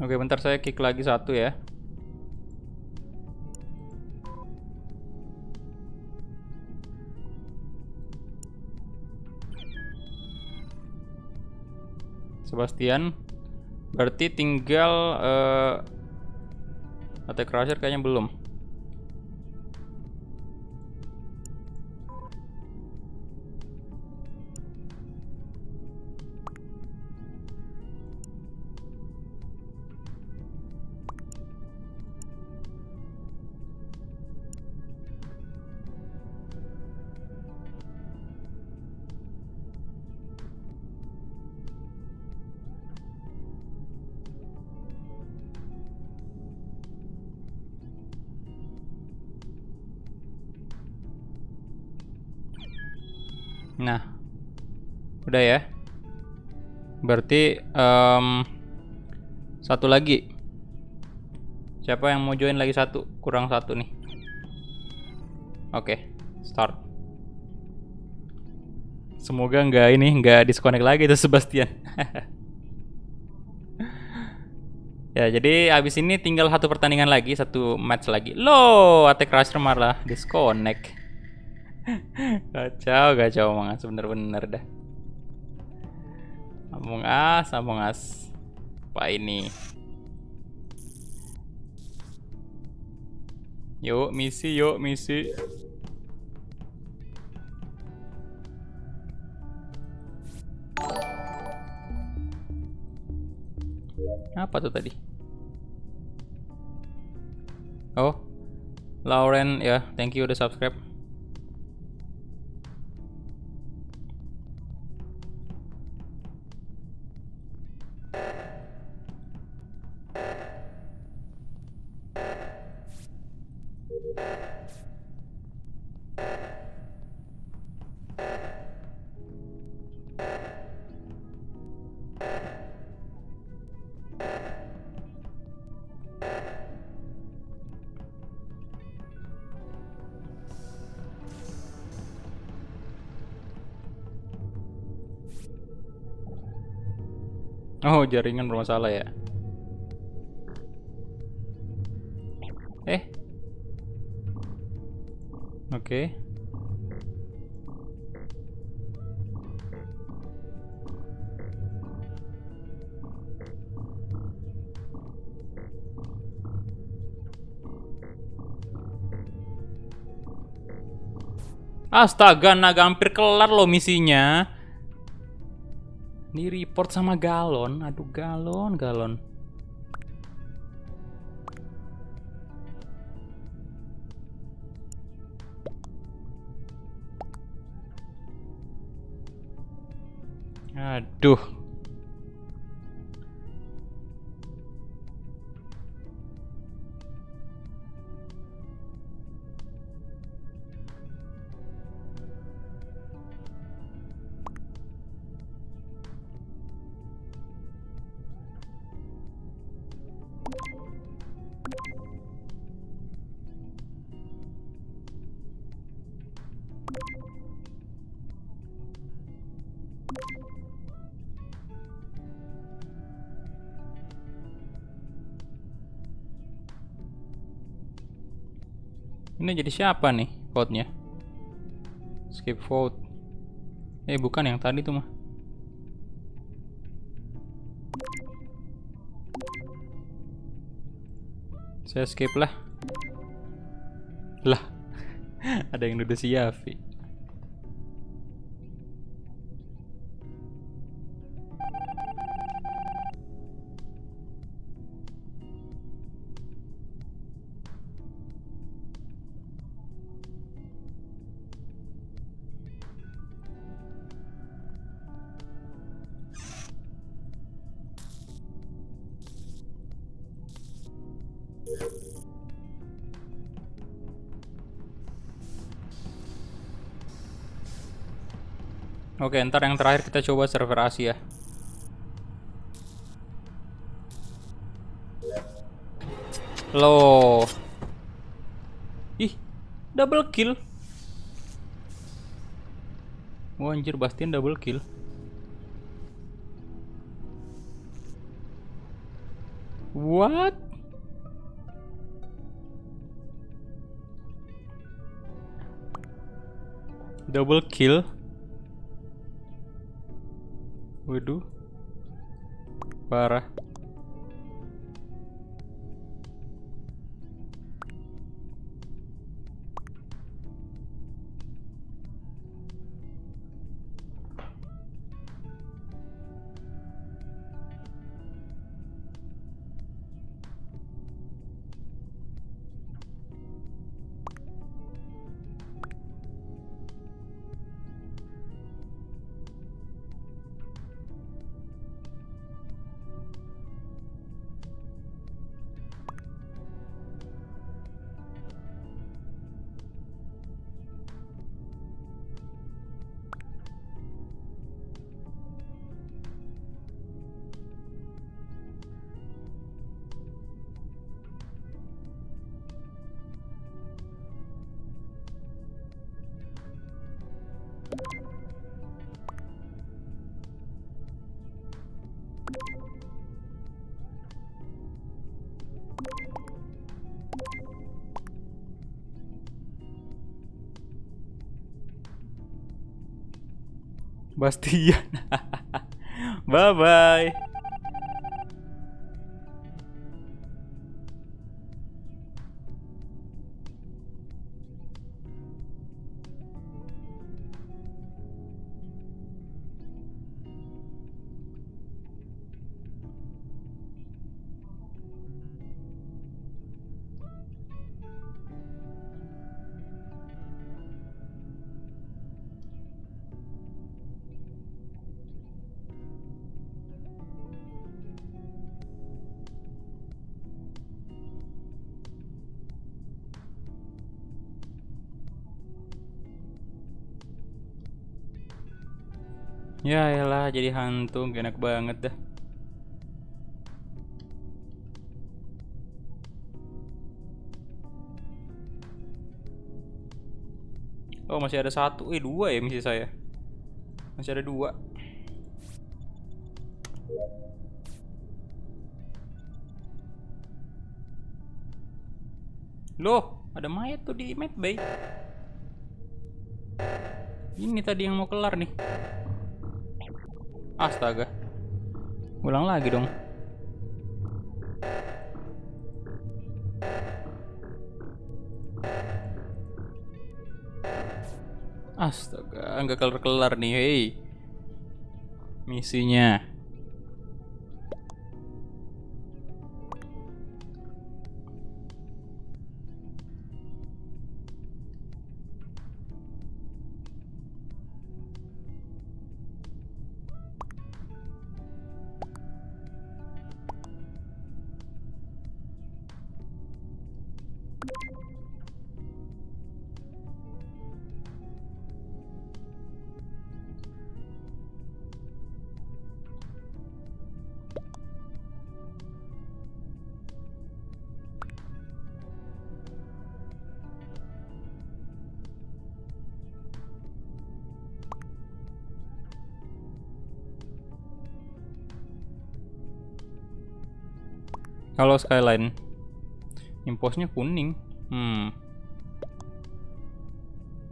Oke, bentar saya kick lagi 1 ya. Sebastian. Berarti tinggal Attack Crusher kayaknya belum. Nah, udah ya. Berarti satu lagi. Siapa yang mau join lagi satu? Kurang satu nih. Oke, start. Semoga nggak disconnect lagi tuh Sebastian. Ya, jadi abis ini tinggal satu pertandingan lagi, satu match lagi. Loh, Attack Rusher malah disconnect. Kacau Among Us, bener-bener dah. Among Us. Apa ini? Yuk, misi. Apa tuh tadi? Oh, Lauren ya, thank you udah subscribe. Oh, jaringan bermasalah ya. Oke. Astaga, naga hampir kelar loh misinya. Di report sama galon. Aduh, galon. Aduh. Ini jadi siapa nih vote-nya? Skip vote. Bukan yang tadi tuh mah. Saya skip lah. Lah, ada yang nuduh si Yafi. Oke, ntar yang terakhir kita coba server Asia. Loh. Ih, double kill. Wah, anjir, Bastian double kill. What? Double kill. Waduh. Parah. Bastian. Bye bye. Ya elah, jadi hantu gak enak banget dah. Oh masih ada satu, dua ya misi saya. Masih ada dua. Loh, ada mayat tuh di medbay. Ini tadi yang mau kelar nih. Astaga. Ulang lagi dong. Astaga, nggak kelar-kelar nih, hei. Misinya. Kalau Skyline, imposnya kuning.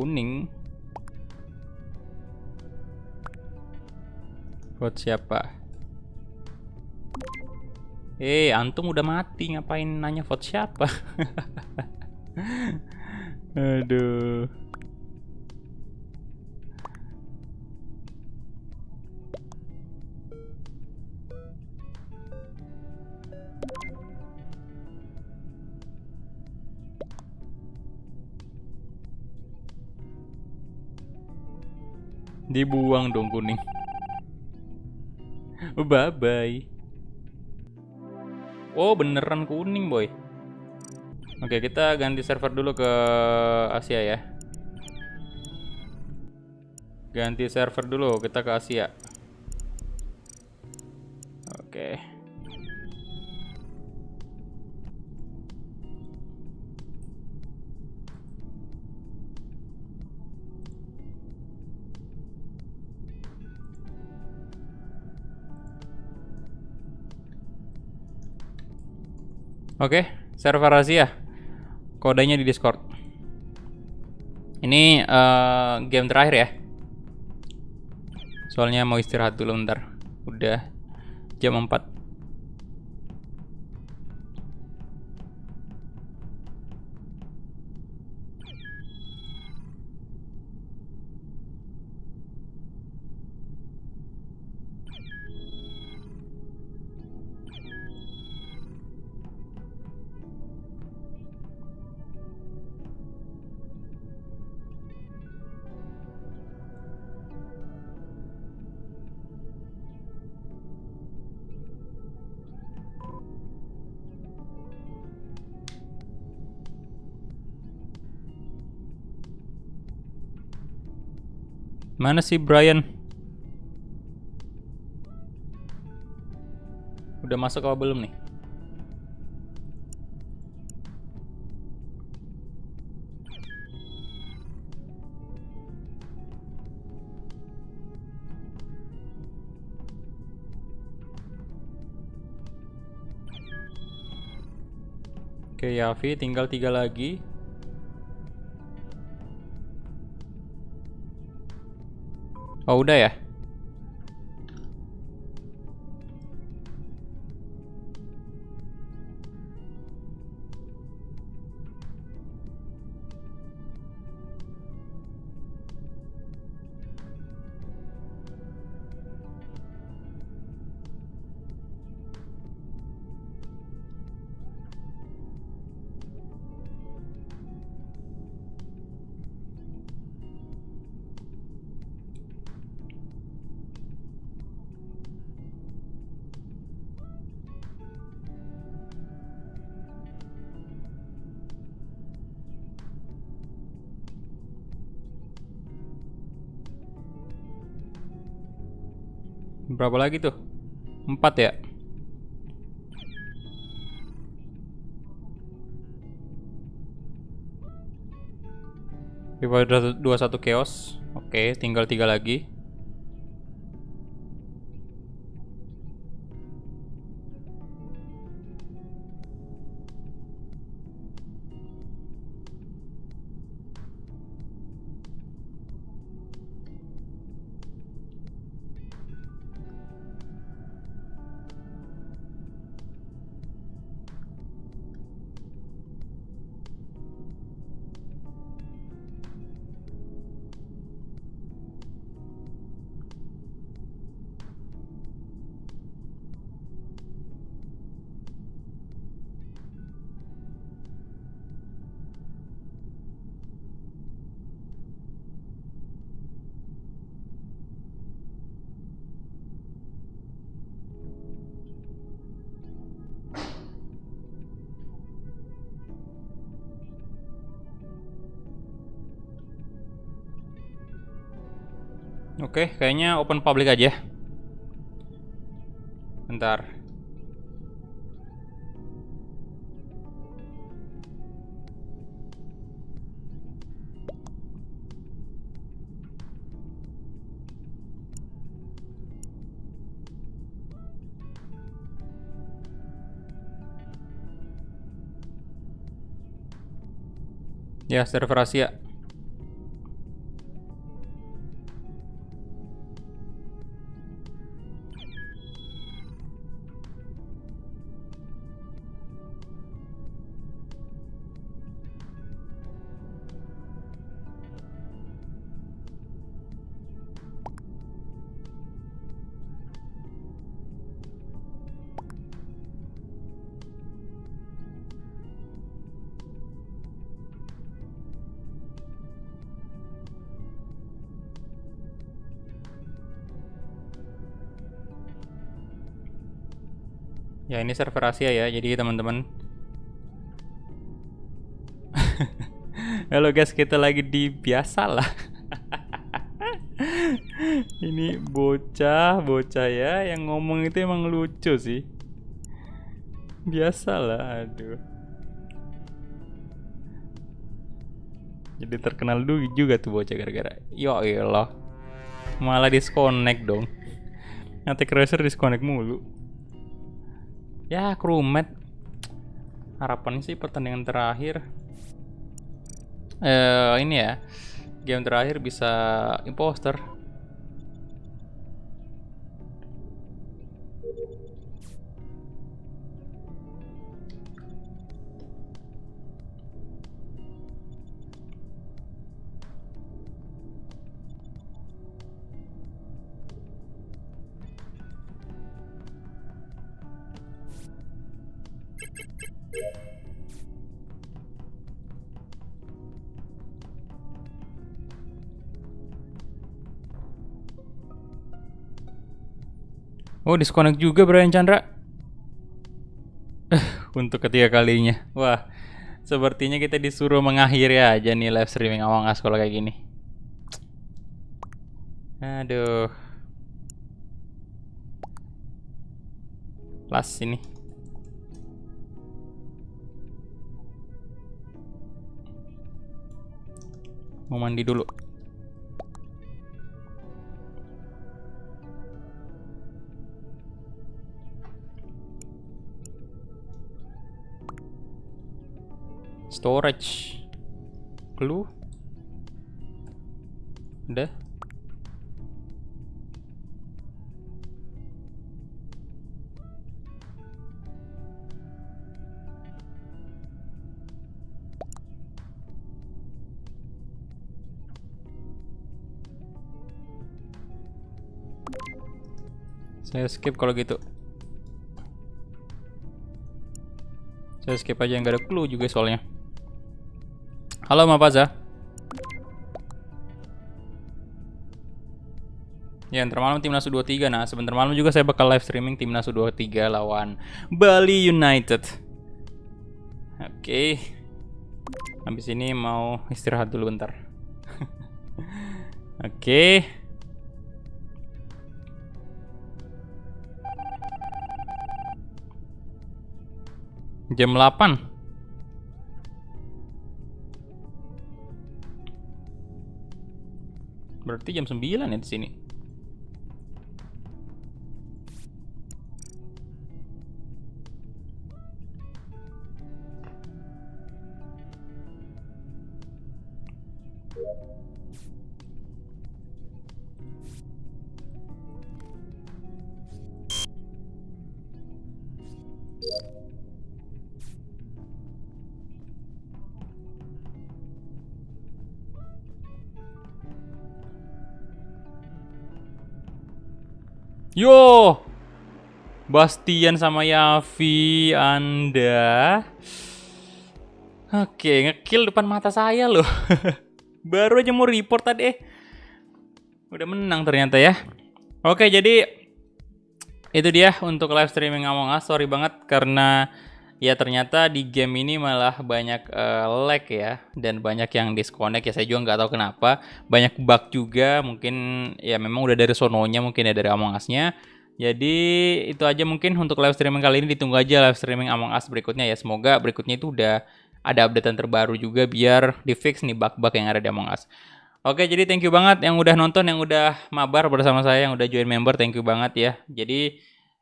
Kuning. Buat siapa? Antum udah mati, ngapain nanya vote siapa? Aduh. Dibuang dong kuning. Bye bye. Oh beneran kuning boy. Oke, kita ganti server dulu ke Asia ya. Ganti server dulu, kita ke Asia. Oke. Oke, server Asia. Kodenya di Discord. Ini game terakhir ya. Soalnya mau istirahat dulu bentar. Udah jam 4. Mana sih Brian? Udah masuk apa belum nih? Oke, Yavi tinggal 3 lagi. Oh, udah ya? Berapa lagi tuh? 4 ya? FIFA 21 Chaos. Oke, tinggal 3 lagi. Oke, kayaknya open public aja. Bentar. Ya, server Asia. Ya, ini server Asia ya. Jadi teman-teman. Halo guys, kita lagi di biasa lah. Ini bocah ya yang ngomong itu emang lucu sih. Biasalah, aduh. Jadi terkenal dulu juga tuh bocah gara-gara. Ya elah. Malah disconnect dong. Attack Racer disconnect mulu. Ya, crewmate. Harapannya sih pertandingan terakhir ini ya. Game terakhir bisa imposter. Oh, disconnect juga Brian Chandra. Untuk ketiga kalinya. Wah, sepertinya kita disuruh mengakhiri aja nih live streaming Among Us kalau kayak gini. Aduh. Las ini. Mau mandi dulu. Storage. Clue. Udah. Saya skip kalau gitu. Saya skip aja, nggak ada clue juga soalnya. Halo Mapaza. Ya, ntar malam Timnas U23. Nah, sebentar malam juga saya bakal live streaming Timnas U23 lawan Bali United. Oke. Habis ini mau istirahat dulu bentar. Oke. Jam 8. Berarti jam 9 ya di sini. Yo, Bastian sama Yavi, Anda. Oke, ngekill depan mata saya loh. Baru aja mau report tadi. Udah menang ternyata ya. Oke, jadi itu dia untuk live streaming Among Us. Sorry banget karena ya ternyata di game ini malah banyak lag ya, dan banyak yang disconnect ya, saya juga nggak tahu kenapa. Banyak bug juga, mungkin ya memang udah dari sononya, mungkin ya dari Among Us-nya. Jadi itu aja mungkin untuk live streaming kali ini, ditunggu aja live streaming Among Us berikutnya ya. Semoga berikutnya itu udah ada updatean terbaru juga biar di fix nih bug-bug yang ada di Among Us. Oke, jadi thank you banget yang udah nonton, yang udah mabar bersama saya, yang udah join member, thank you banget ya. Jadi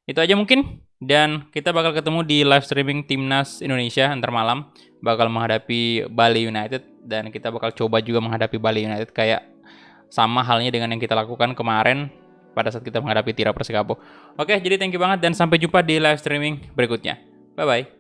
itu aja mungkin, dan kita bakal ketemu di live streaming Timnas Indonesia ntar malam, bakal menghadapi Bali United, dan kita bakal coba juga menghadapi Bali United kayak sama halnya dengan yang kita lakukan kemarin pada saat kita menghadapi Tira Persikabo. Oke, jadi thank you banget dan sampai jumpa di live streaming berikutnya. Bye bye.